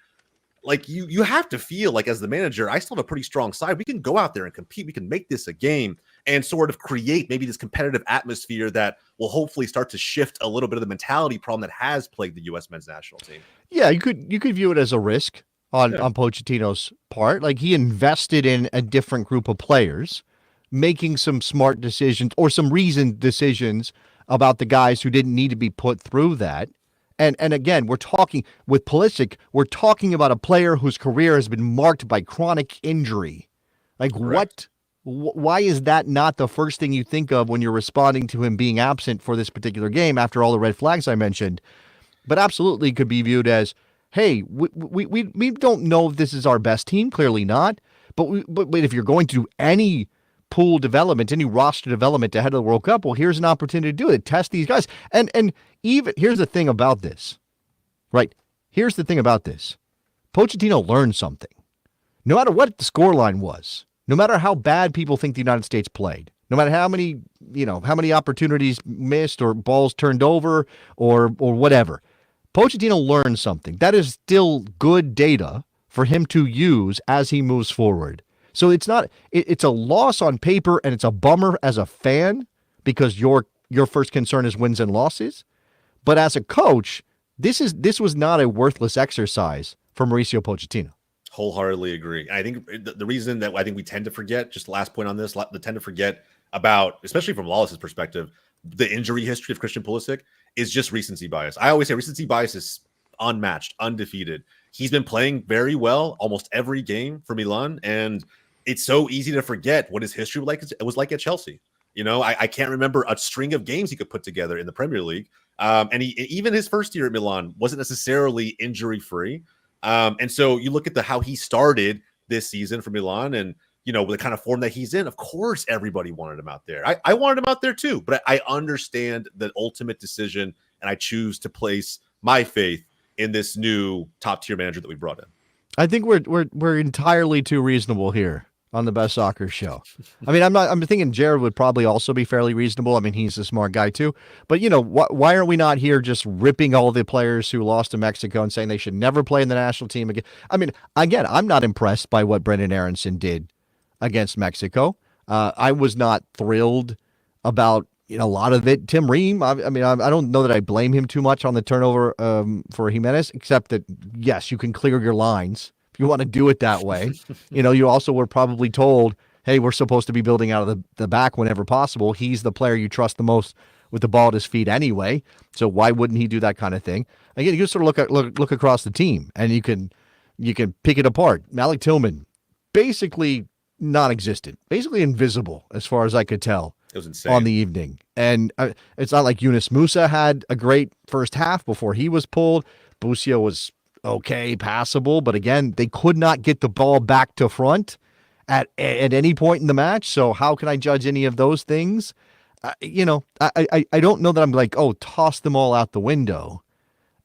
like you have to feel like, as the manager, I still have a pretty strong side. We can go out there and compete. We can make this a game and sort of create maybe this competitive atmosphere that will hopefully start to shift a little bit of the mentality problem that has plagued the U.S. men's national team. Yeah, you could view it as a risk on Pochettino's part. Like, he invested in a different group of players, making some smart decisions or some reasoned decisions about the guys who didn't need to be put through that. And again, we're talking with Pulisic, we're talking about a player whose career has been marked by chronic injury. Like, Correct. why is that not the first thing you think of when you're responding to him being absent for this particular game after all the red flags I mentioned? But absolutely could be viewed as, hey, we don't know if this is our best team, clearly not. But if you're going to do any pool development, any roster development ahead of the World Cup, well, here's an opportunity to do it. Test these guys. And even here's the thing about this, right? Here's the thing about this. Pochettino learned something. No matter what the scoreline was, no matter how bad people think the United States played, no matter how many opportunities missed or balls turned over or whatever, Pochettino learned something. That is still good data for him to use as he moves forward. So it's a loss on paper, and it's a bummer as a fan because your first concern is wins and losses. But as a coach, this was not a worthless exercise for Mauricio Pochettino. Wholeheartedly agree. I think the reason that I think we tend to forget, just the last point on this, we tend to forget about, especially from Lawless's perspective, the injury history of Christian Pulisic is just recency bias. I always say recency bias is unmatched, undefeated. He's been playing very well almost every game for Milan, and it's so easy to forget what his history was like at Chelsea. I can't remember a string of games he could put together in the Premier League. And even his first year at Milan wasn't necessarily injury free. And so you look at how he started this season for Milan, and the kind of form that he's in. Of course, everybody wanted him out there. I wanted him out there too, but I understand the ultimate decision, and I choose to place my faith in this new top tier manager that we brought in. I think we're entirely too reasonable here on the Best Soccer Show. I mean, I'm thinking Jared would probably also be fairly reasonable. I mean, he's a smart guy too. But why are we not here just ripping all the players who lost to Mexico and saying they should never play in the national team again? I mean, again, I'm not impressed by what Brendan Aronson did against Mexico. I was not thrilled about a lot of it. Tim Ream, I don't know that I blame him too much on the turnover for Jimenez, except that, yes, you can clear your lines if you want to do it that way. You also were probably told, hey, we're supposed to be building out of the back whenever possible. He's the player you trust the most with the ball at his feet anyway, so why wouldn't he do that kind of thing? Again, you sort of look across the team, and you can pick it apart. Malik Tillman, basically non-existent, basically invisible as far as I could tell. It was insane on the evening. And it's not like Yunus Musa had a great first half before he was pulled. Bucio was okay, passable, but again, they could not get the ball back to front at any point in the match. So how can I judge any of those things? I don't know that I'm like, oh, toss them all out the window,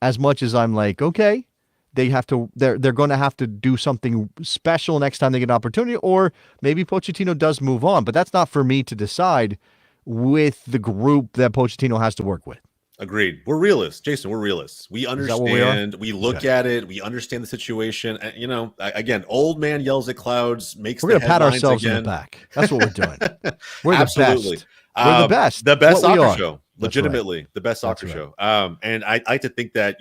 as much as I'm like, okay, they're going to have to do something special next time they get an opportunity, or maybe Pochettino does move on. But that's not for me to decide with the group that Pochettino has to work with. Agreed. We're realists, Jason. We're realists. We understand. We look at it. We understand the situation. And, again, old man yells at clouds. We're going to pat ourselves in the back. That's what we're doing. We're Absolutely. The best. We're the best. The best soccer show. Legitimately, the best soccer show. And I like to think that,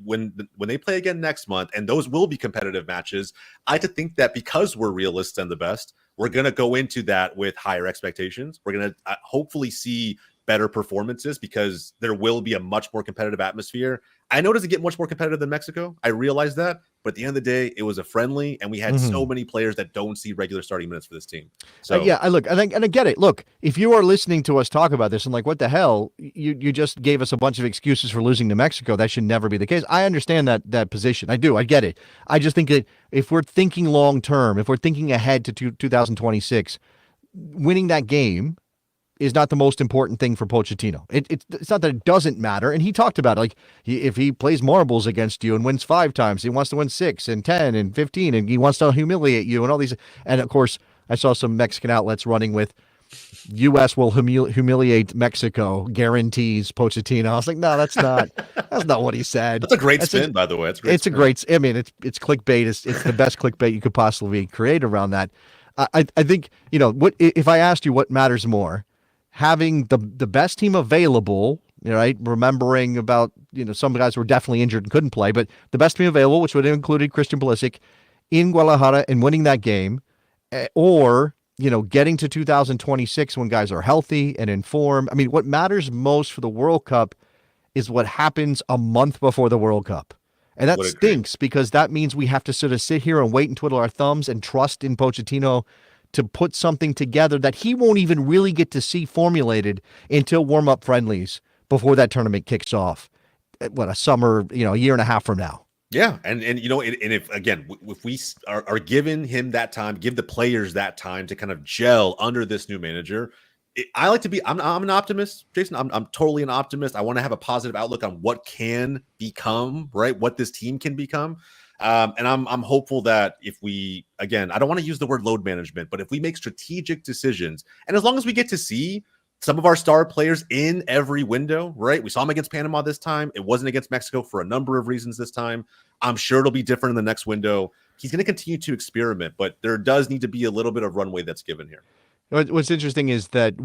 when they play again next month, and those will be competitive matches, I like to think that because we're realists and the best, we're going to go into that with higher expectations. We're going to hopefully see better performances because there will be a much more competitive atmosphere. I know it doesn't get much more competitive than Mexico. I realize that. But at the end of the day, it was a friendly, and we had so many players that don't see regular starting minutes for this team. So I look, and I get it. Look, if you are listening to us talk about this and like, what the hell, you just gave us a bunch of excuses for losing to Mexico. That should never be the case. I understand that position. I do. I get it. I just think that if we're thinking long term, if we're thinking ahead to 2026, winning that game is not the most important thing for Pochettino. It's not that it doesn't matter. And he talked about it. Like, if he plays marbles against you and wins 5 times, he wants to win 6 and 10 and 15, and he wants to humiliate you and all these. And of course, I saw some Mexican outlets running with U.S. will humiliate Mexico, guarantees Pochettino. I was like, no, that's not what he said. That's a great spin, by the way. It's I mean, it's clickbait. It's the best clickbait you could possibly create around that. I think, what if I asked you what matters more? Having the best team available, right? Remembering about, some guys were definitely injured and couldn't play, but the best team available, which would have included Christian Pulisic, in Guadalajara and winning that game, or, getting to 2026 when guys are healthy and in form. I mean, what matters most for the World Cup is what happens a month before the World Cup. And that stinks because that means we have to sort of sit here and wait and twiddle our thumbs and trust in Pochettino to put something together that he won't even really get to see formulated until warm-up friendlies before that tournament kicks off. A summer, a year and a half from now. Yeah. And if we are giving him that time, give the players that time to kind of gel under this new manager, I like to be, I'm an optimist, Jason. I'm totally an optimist. I want to have a positive outlook on what can become, right? What this team can become. And I'm hopeful that if we, again, I don't want to use the word load management, but if we make strategic decisions, and as long as we get to see some of our star players in every window, right? We saw them against Panama this time. It wasn't against Mexico for a number of reasons this time. I'm sure it'll be different in the next window. He's going to continue to experiment, but there does need to be a little bit of runway that's given here. What's interesting is that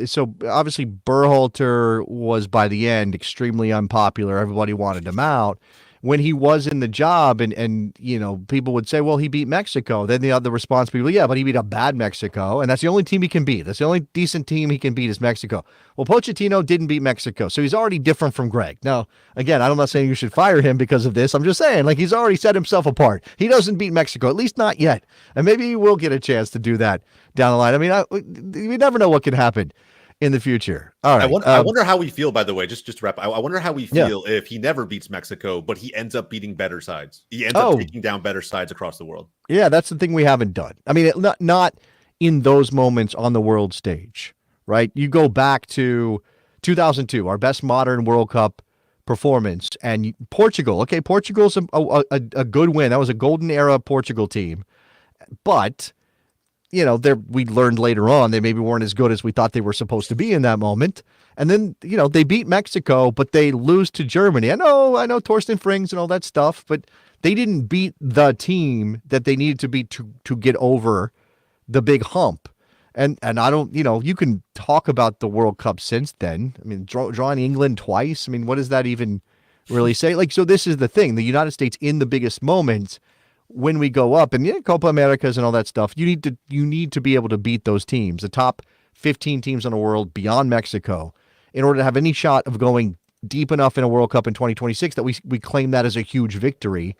so obviously Berhalter was by the end extremely unpopular. Everybody wanted him out. When he was in the job and people would say, well, he beat Mexico. Then the other response people, yeah, but he beat a bad Mexico. And that's the only team he can beat. That's the only decent team he can beat is Mexico. Well, Pochettino didn't beat Mexico. So he's already different from Greg. Now, again, I'm not saying you should fire him because of this. I'm just saying, he's already set himself apart. He doesn't beat Mexico, at least not yet. And maybe he will get a chance to do that down the line. I mean, we never know what can happen in the future. All right. I wonder how we feel, by the way, just to wrap. I wonder how we feel if he never beats Mexico, but he ends up beating better sides. He ends up taking down better sides across the world. Yeah, that's the thing we haven't done. I mean, not in those moments on the world stage, right? You go back to 2002, our best modern World Cup performance, and Portugal. Okay, Portugal's a good win. That was a golden era Portugal team, but we learned later on they maybe weren't as good as we thought they were supposed to be in that moment. And then, they beat Mexico, but they lose to Germany. I know Torsten Frings and all that stuff, but they didn't beat the team that they needed to beat to get over the big hump. And I don't, you can talk about the World Cup since then. I mean, drawing England twice. I mean, what does that even really say? So this is the thing. The United States in the biggest moments, when we go up and Copa Americas and all that stuff, you need to be able to beat those teams, the top 15 teams in the world beyond Mexico, in order to have any shot of going deep enough in a World Cup in 2026 that we claim that as a huge victory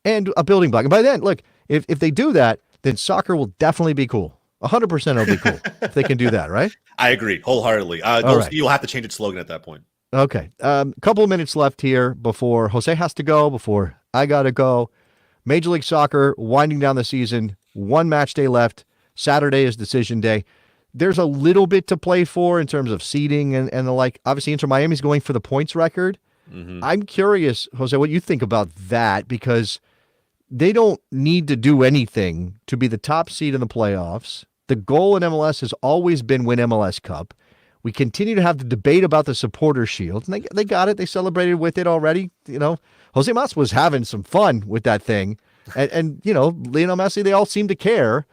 and a building block. And by then, look, if they do that, then soccer will definitely be cool. 100% it'll be cool if they can do that, right? I agree wholeheartedly. You'll have to change its slogan at that point. Okay. Couple of minutes left here before Jose has to go, before I got to go. Major League Soccer winding down the season, one match day left. Saturday is decision day. There's a little bit to play for in terms of seeding and the like. Obviously, Inter Miami's going for the points record. Mm-hmm. I'm curious, Jose, what you think about that, because they don't need to do anything to be the top seed in the playoffs. The goal in MLS has always been win MLS Cup. We continue to have the debate about the Supporter Shield, and they got it. They celebrated with it already. Jose Mas was having some fun with that thing. And Lionel Messi, they all seem to care.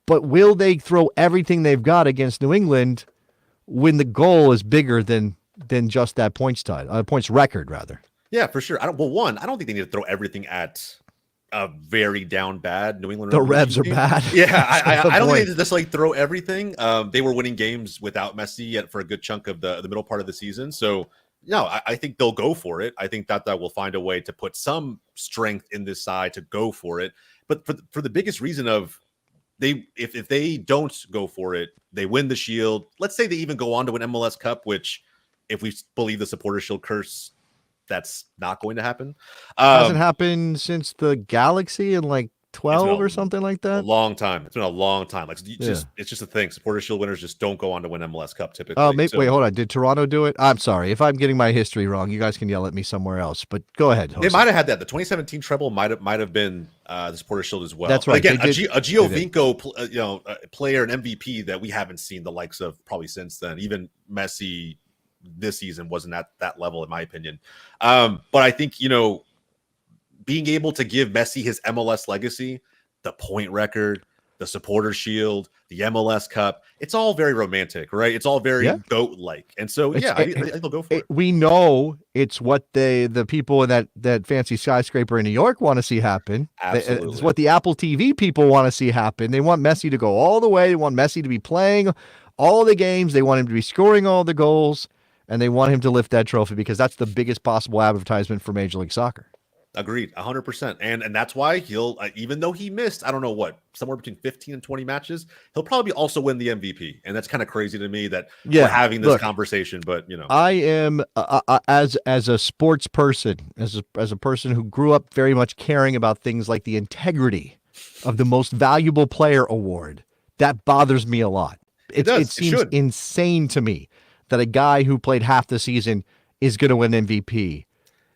But will they throw everything they've got against New England when the goal is bigger than just that points record, rather? Yeah, for sure. I don't think they need to throw everything at a very down bad New England. The Revs are bad. Yeah, I don't think they just throw everything. They were winning games without Messi for a good chunk of the middle part of the season. So no, I think they'll go for it. I think that will find a way to put some strength in this side to go for it. But for the biggest reason of if they don't go for it, they win the Shield. Let's say they even go on to an MLS Cup, which if we believe the Supporter Shield curse, that's not going to happen. Hasn't happened since the Galaxy in 12 or something like that. A long time. It's been a long time. It's just a thing. Supporter Shield winners just don't go on to win MLS Cup typically. Oh, wait, hold on. Did Toronto do it? I'm sorry if I'm getting my history wrong. You guys can yell at me somewhere else, but go ahead. Jose. They might have had that. The 2017 treble might have been the Supporter Shield as well. That's right. But again, a Giovinco player, an MVP that we haven't seen the likes of probably since then. Even Messi this season wasn't at that level, in my opinion. But I think being able to give Messi his MLS legacy, the point record, the Supporter Shield, the MLS Cup, it's all very romantic, right? It's all very GOAT-like. And so, I think they'll go for it. We know it's what the people in that fancy skyscraper in New York want to see happen. Absolutely. It's what the Apple TV people want to see happen. They want Messi to go all the way. They want Messi to be playing all the games. They want him to be scoring all the goals. And they want him to lift that trophy because that's the biggest possible advertisement for Major League Soccer. Agreed, 100%. And that's why he'll, even though he missed, I don't know what, somewhere between 15 and 20 matches, he'll probably also win the MVP. And that's kind of crazy to me that we're having this conversation. But I am as a sports person, as a person who grew up very much caring about things like the integrity of the most valuable player award. That bothers me a lot. It seems insane to me that a guy who played half the season is going to win MVP.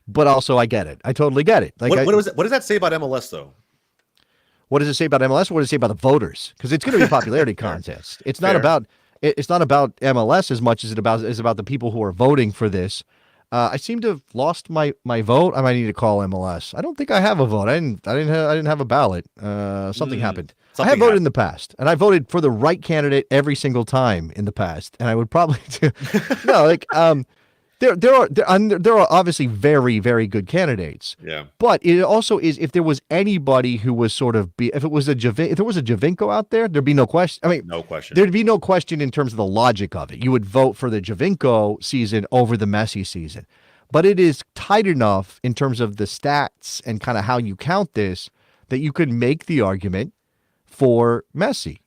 But also, I get it. I totally get it. What does that say about MLS, though? What does it say about MLS? What does it say about the voters? Because it's going to be a popularity contest. It's not about MLS as much as it is about the people who are voting for this. I seem to have lost my vote. I might need to call MLS. I don't think I have a vote. I didn't have a ballot. Something happened. I have voted in the past, and I voted for the right candidate every single time in the past. And I would probably do there are obviously very, very good candidates. Yeah. But it also is, if there was anybody who was if there was a Giovinco out there, there'd be no question. I mean, no question. There'd be no question in terms of the logic of it. You would vote for the Giovinco season over the Messi season. But it is tight enough in terms of the stats and kind of how you count this that you could make the argument for Messi.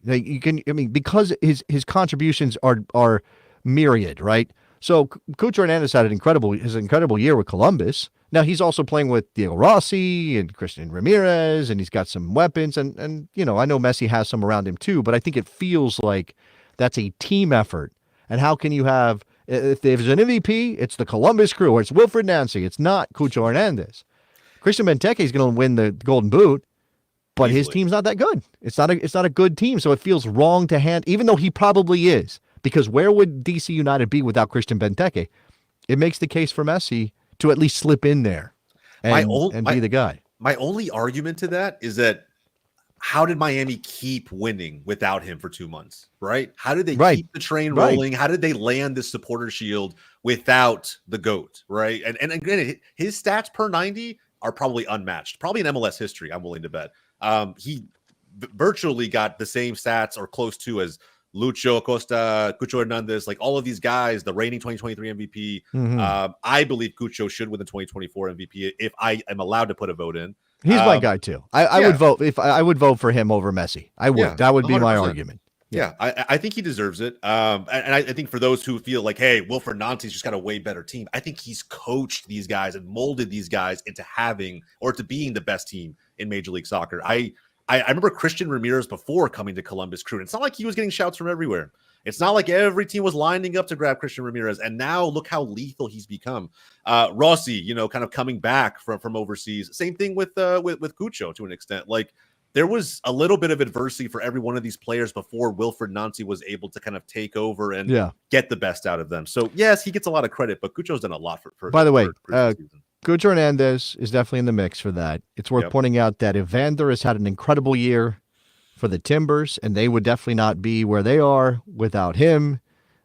Because his contributions are myriad, right? So Cucho Hernandez had his incredible year with Columbus. Now he's also playing with Diego Rossi and Christian Ramirez, and he's got some weapons. And you know, I know Messi has some around him too, but I think it feels like that's a team effort. And how can you have, if there's an MVP, it's the Columbus Crew, or it's Wilfred Nancy. It's not Cucho Hernandez. Christian Benteke is going to win the Golden Boot, but his team's not that good. It's not a good team, so it feels wrong to hand, even though he probably is. Because where would DC United be without Christian Benteke? It makes the case for Messi to at least slip in there and be the guy. My only argument to that is that how did Miami keep winning without him for 2 months, right? How did they keep the train rolling? How did they land this supporter shield without the GOAT, right? And again, his stats per 90 are probably unmatched, probably in MLS history, I'm willing to bet. He virtually got the same stats or close to as Lucho Acosta, Cucho Hernandez, like all of these guys, the reigning 2023 MVP. Mm-hmm. I believe Cucho should win the 2024 MVP if I am allowed to put a vote in. He's my guy too. I would vote I would vote for him over Messi. I would. That would be 100%. My argument. Yeah, I think he deserves it. And I think for those who feel like, hey, Wilfred Nancy's just got a way better team, I think he's coached these guys and molded these guys into having or to being the best team in Major League Soccer. I remember Christian Ramirez before coming to Columbus Crew. And it's not like he was getting shouts from everywhere. It's not like every team was lining up to grab Christian Ramirez. And now look how lethal he's become. Rossi, you know, kind of coming back from overseas. Same thing with Cucho to an extent. Like there was a little bit of adversity for every one of these players before Wilfred Nancy was able to kind of take over and get the best out of them. So yes, he gets a lot of credit, but Cucho's done a lot for By the way, Cucho Hernandez is definitely in the mix for that. It's worth pointing out that Evander has had an incredible year for the Timbers, and they would definitely not be where they are without him.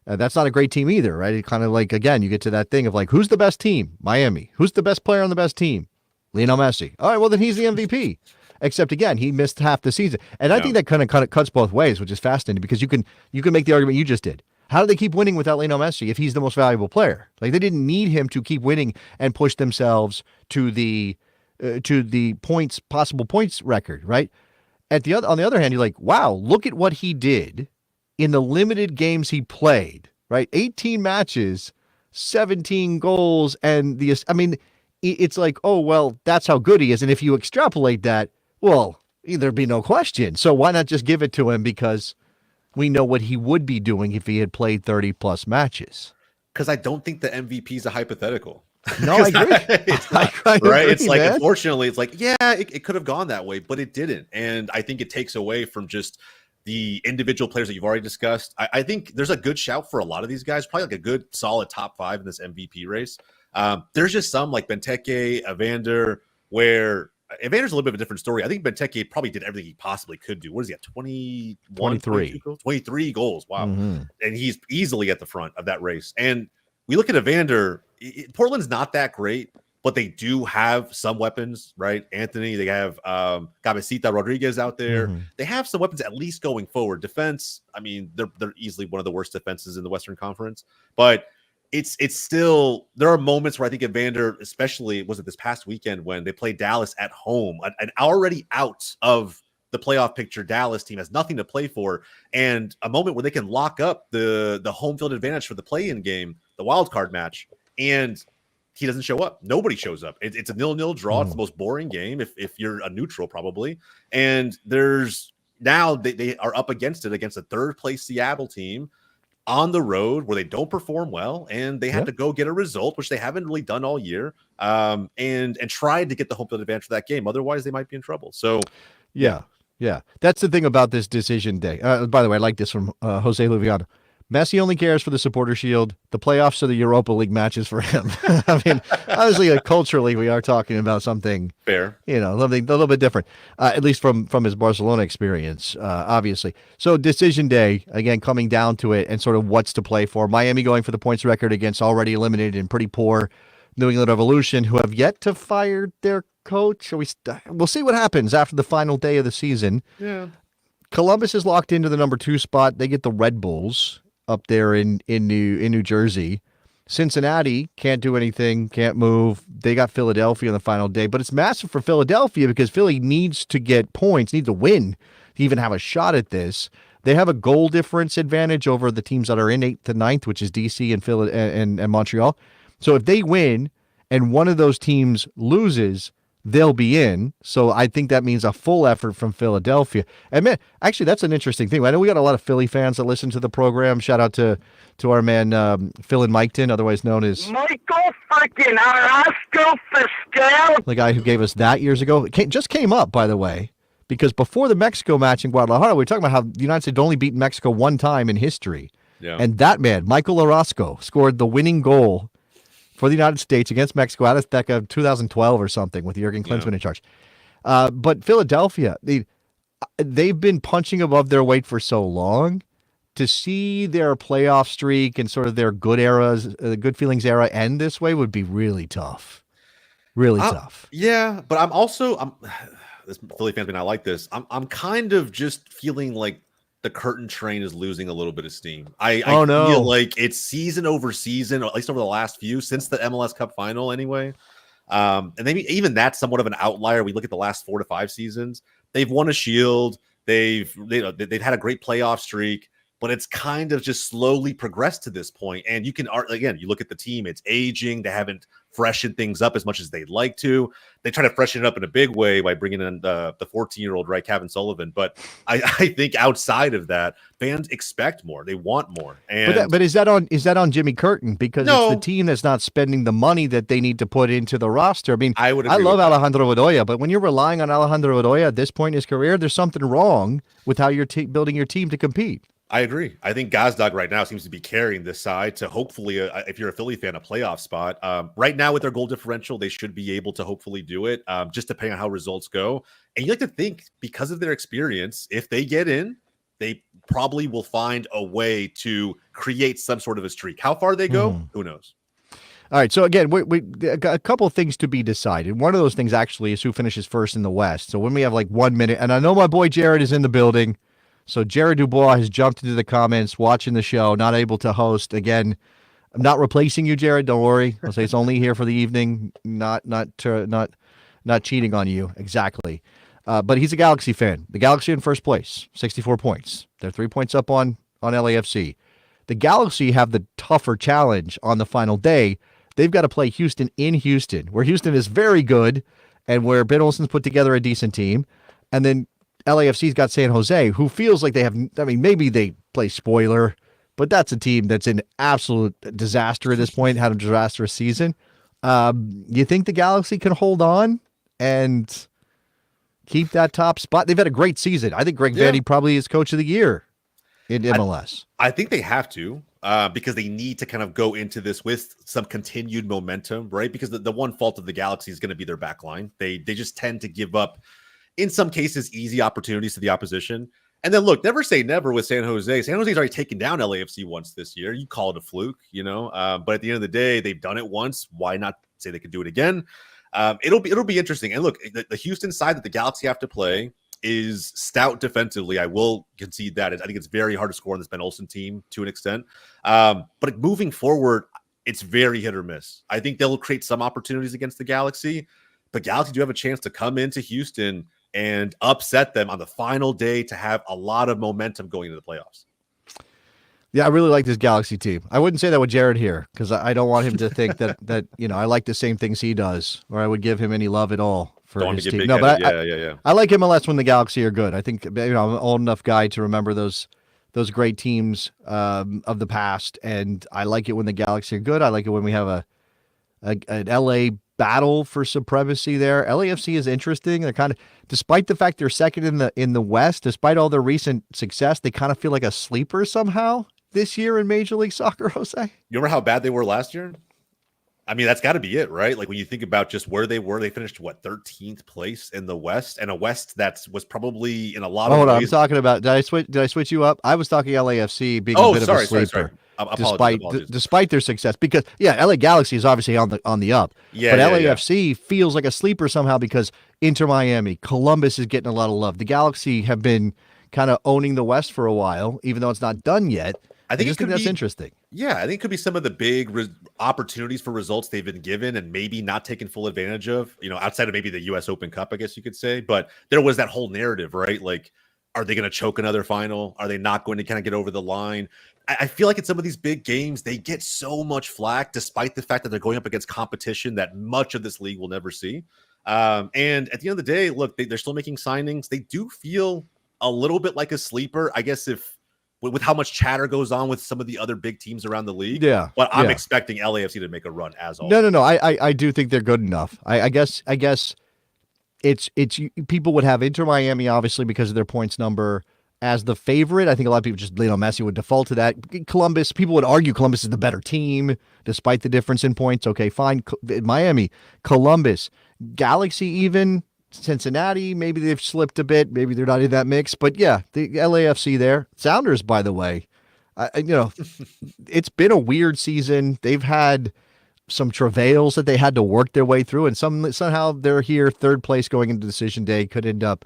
That's not a great team either, right? It kind of like, again, you get to that thing of like, who's the best team? Miami. Who's the best player on the best team? Lionel Messi. All right, well, then he's the MVP. Except, again, he missed half the season. And I think that kind of cuts both ways, which is fascinating because you can make the argument you just did. How do they keep winning without Lionel Messi if he's the most valuable player? Like, they didn't need him to keep winning and push themselves to the possible points record, right? On the other hand, you're like, wow, look at what he did in the limited games he played, right? 18 matches, 17 goals, and it's like, oh, well, that's how good he is. And if you extrapolate that, well, there'd be no question. So why not just give it to him because we know what he would be doing if he had played 30-plus matches? Because I don't think the MVP is a hypothetical. No, I agree. It's not, I right? agree, it's like, man. Unfortunately, it's like, it could have gone that way, but it didn't. And I think it takes away from just the individual players that you've already discussed. I think there's a good shout for a lot of these guys, probably like a good solid top 5 in this MVP race. There's just some like Benteke, Evander, where Evander's a little bit of a different story. I think Benteke probably did everything he possibly could do. What is he at? 23 goals. Wow. Mm-hmm. And he's easily at the front of that race. And we look at Evander, Portland's not that great, but they do have some weapons, right? Anthony, they have Cabecita Rodriguez out there. Mm-hmm. They have some weapons at least going forward. Defense, I mean, they're easily one of the worst defenses in the Western Conference, but it's still, there are moments where I think Evander, especially was it this past weekend when they played Dallas at home, an already out of the playoff picture Dallas team has nothing to play for, and a moment where they can lock up the home field advantage for the play-in game, the wild card match, and he doesn't show up. Nobody shows up. It's a 0-0 draw. It's the most boring game if you're a neutral probably, and there's now they are up against a third place Seattle team on the road where they don't perform well, and they had to go get a result, which they haven't really done all year, and tried to get the home field advantage for that game. Otherwise, they might be in trouble. So, yeah. That's the thing about this decision day. By the way, I like this from Jose Luviano. Messi only cares for the supporter shield. The playoffs are the Europa League matches for him. I mean, obviously, culturally, we are talking about something fair, a little bit different, at least from his Barcelona experience, obviously. So decision day, again, coming down to it and sort of what's to play for. Miami going for the points record against already eliminated and pretty poor New England Revolution, who have yet to fire their coach. We'll see what happens after the final day of the season. Yeah. Columbus is locked into the number 2 spot. They get the Red Bulls up there in New Jersey. Cincinnati can't do anything, can't move. They got Philadelphia on the final day, but it's massive for Philadelphia because Philly needs to get points, needs to win to even have a shot at this. They have a goal difference advantage over the teams that are in 8th to 9th, which is DC and Philly and Montreal. So if they win and one of those teams loses, they'll be in. So I think that means a full effort from Philadelphia. And man, actually, that's an interesting thing. I know we got a lot of Philly fans that listen to the program. Shout out to our man Phil and Miketon, otherwise known as Michael freaking Orozco Fiscal. the guy who gave us that years ago. It just came up, by the way, because before the Mexico match in Guadalajara, we were talking about how the United States only beat Mexico one time in history. Yeah. And that man, Michael Orozco, scored the winning goal for the United States against Mexico out of Azteca 2012 or something with Jurgen Klinsmann in charge. But Philadelphia, they've been punching above their weight for so long. To see their playoff streak and sort of their good eras, good feelings era end this way would be really tough. Really tough. Yeah, but I'm this Philly fans may not like this. I'm kind of just feeling like the curtain train is losing a little bit of steam. I feel like it's season over season, or at least over the last few, since the MLS Cup final anyway. And maybe even that's somewhat of an outlier. We look at the last 4 to 5 seasons. They've won a Shield. They've had a great playoff streak. But it's kind of just slowly progressed to this point. And you can, again, you look at the team, it's aging. They haven't freshened things up as much as they'd like to. They try to freshen it up in a big way by bringing in the 14-year-old, right, Kevin Sullivan. But I think outside of that, fans expect more. They want more. And but is that on Jimmy Curtin? Because it's the team that's not spending the money that they need to put into the roster. I mean, I love Alejandro Bedoya, but when you're relying on Alejandro Bedoya at this point in his career, there's something wrong with how you're building your team to compete. I agree. I think Gazdag right now seems to be carrying this side to hopefully, if you're a Philly fan, a playoff spot. Right now with their goal differential, they should be able to hopefully do it, just depending on how results go. And you like to think, because of their experience, if they get in, they probably will find a way to create some sort of a streak. How far they go, who knows? All right, so again, we a couple of things to be decided. One of those things actually is who finishes first in the West. So when we have like 1 minute, and I know my boy Jared is in the building. So Jared Dubois has jumped into the comments, watching the show, not able to host. Again, I'm not replacing you, Jared. Don't worry. I'll say it's only here for the evening, not cheating on you. Exactly. But he's a Galaxy fan. The Galaxy in first place, 64 points. They're 3 points up on LAFC. The Galaxy have the tougher challenge on the final day. They've got to play Houston in Houston, where Houston is very good and where Ben Olsen's put together a decent team. And then LAFC's got San Jose, who feels like they have, I mean, maybe they play spoiler, but that's a team that's in absolute disaster at this point, had a disastrous season. You think the Galaxy can hold on and keep that top spot? They've had a great season. I think Greg Vanny probably is coach of the year in MLS. I think they have to, because they need to kind of go into this with some continued momentum, right? Because the one fault of the Galaxy is going to be their back line. They just tend to give up, in some cases, easy opportunities to the opposition. And then look, never say never with San Jose. San Jose's already taken down LAFC once this year. You call it a fluke, but at the end of the day, they've done it once. Why not say they could do it again? It'll be interesting. And look, the Houston side that the Galaxy have to play is stout defensively. I will concede that. I think it's very hard to score on this Ben Olsen team to an extent. But moving forward, it's very hit or miss. I think they'll create some opportunities against the Galaxy, but Galaxy do have a chance to come into Houston and upset them on the final day to have a lot of momentum going into the playoffs. Yeah, I really like this Galaxy team. I wouldn't say that with Jared here because I don't want him to think that I like the same things he does, or I would give him any love at all for his team. No, but I like MLS when the Galaxy are good. I think I'm an old enough guy to remember those great teams of the past, and I like it when the Galaxy are good. I like it when we have an LA battle for supremacy there. LAFC is interesting. They're kind of, despite the fact they're second in the West, despite all their recent success, they kind of feel like a sleeper somehow this year in Major League Soccer, Jose. You remember how bad they were last year? I mean, that's got to be it, right? Like when you think about just where they were, they finished 13th place in the West, and a West that was probably in a lot of ways. I'm talking about. Did I switch you up? I was talking LAFC being a bit of a sleeper. Sorry. Despite their success, because LA Galaxy is obviously on the up. But LAFC feels like a sleeper somehow because Inter Miami, Columbus is getting a lot of love. The Galaxy have been kind of owning the West for a while, even though it's not done yet. I think that's interesting. Yeah, I think it could be some of the big opportunities for results they've been given and maybe not taken full advantage of, outside of maybe the U.S. Open Cup, I guess you could say. But there was that whole narrative, right? Like Are they going to choke another final? Are they not going to kind of get over the line? I feel like in some of these big games, they get so much flack, despite the fact that they're going up against competition that much of this league will never see. And at the end of the day, look, they're still making signings. They do feel a little bit like a sleeper, I guess, if with how much chatter goes on with some of the other big teams around the league. Yeah. But I'm expecting LAFC to make a run as always. No. I do think they're good enough. I guess it's people would have Inter Miami obviously because of their points number as the favorite. I think a lot of people just, Messi would default to that. Columbus, people would argue Columbus is the better team despite the difference in points. Okay, fine. Miami, Columbus, Galaxy, even Cincinnati, maybe they've slipped a bit. Maybe they're not in that mix. But yeah, the LAFC there. Sounders, by the way, it's been a weird season. They've had some travails that they had to work their way through, and somehow they're here, third place going into decision day. Could end up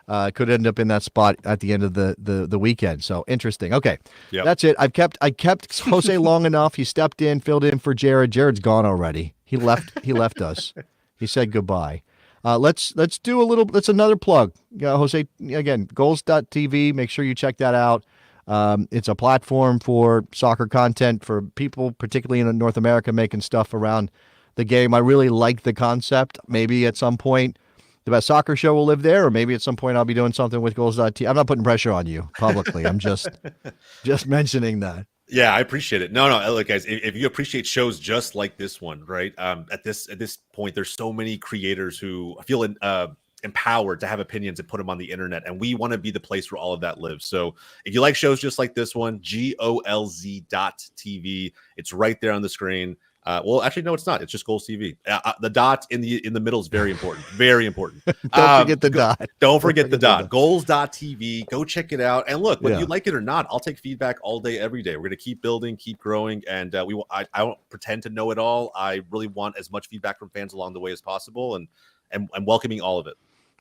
in that spot at the end of the weekend. So interesting. Okay, That's it. I kept Jose long enough. He stepped in, filled in for Jared. Jared's gone already. He left us. He said goodbye. Let's do a little. That's another plug. Jose, again, goals.tv. Make sure you check that out. It's a platform for soccer content for people, particularly in North America, making stuff around the game. I really like the concept. Maybe at some point, the Best Soccer Show will live there, or maybe at some point I'll be doing something with goals.tv. I'm not putting pressure on you publicly. I'm just mentioning that. Yeah, I appreciate it. No, look, guys, if you appreciate shows just like this one, right? At this point, there's so many creators who feel empowered to have opinions and put them on the internet, and we want to be the place where all of that lives. So if you like shows just like this one, GOLZ.TV, it's right there on the screen. Well, actually, no, it's not. It's just Goals TV. The dot in the middle is very important. Very important. Don't forget the dot. Don't forget the dot. Goals.tv. Go check it out. And look, whether you like it or not, I'll take feedback all day, every day. We're going to keep building, keep growing, and I don't pretend to know it all. I really want as much feedback from fans along the way as possible, and welcoming all of it.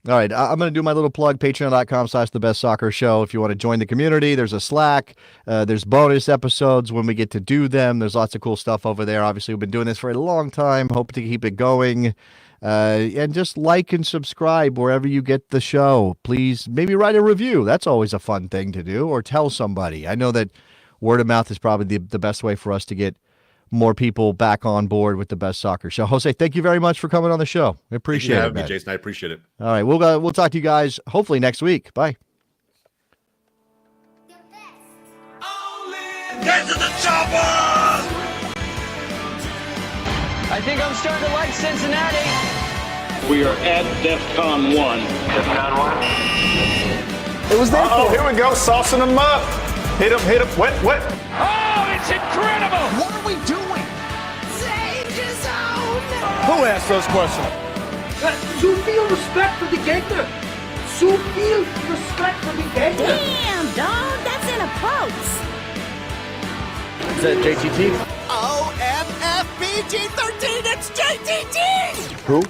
All right, I'm going to do my little plug, patreon.com/thebestsoccershow. If you want to join the community, there's a Slack. There's bonus episodes when we get to do them. There's lots of cool stuff over there. Obviously, we've been doing this for a long time. Hope to keep it going. And just like and subscribe wherever you get the show. Please, maybe write a review. That's always a fun thing to do. Or tell somebody. I know that word of mouth is probably the best way for us to get more people back on board with the Best Soccer Show. Jose, thank you very much for coming on the show. I appreciate it, man. Jason. I appreciate it. All right, we'll talk to you guys hopefully next week. Bye. Get to the chopper! I think I'm starting to like Cincinnati. We are at DEFCON 1. DEFCON 1? It was there. Oh, here we go, saucing them up. Hit him, wet. Oh, it's incredible! What are we doing? Danger zone! Who asked those questions? To feel respect for the Gator. To feel respect for the Gator. Damn, dog, that's in a post. Is that JTT? OMFBG13, it's JTT! Who?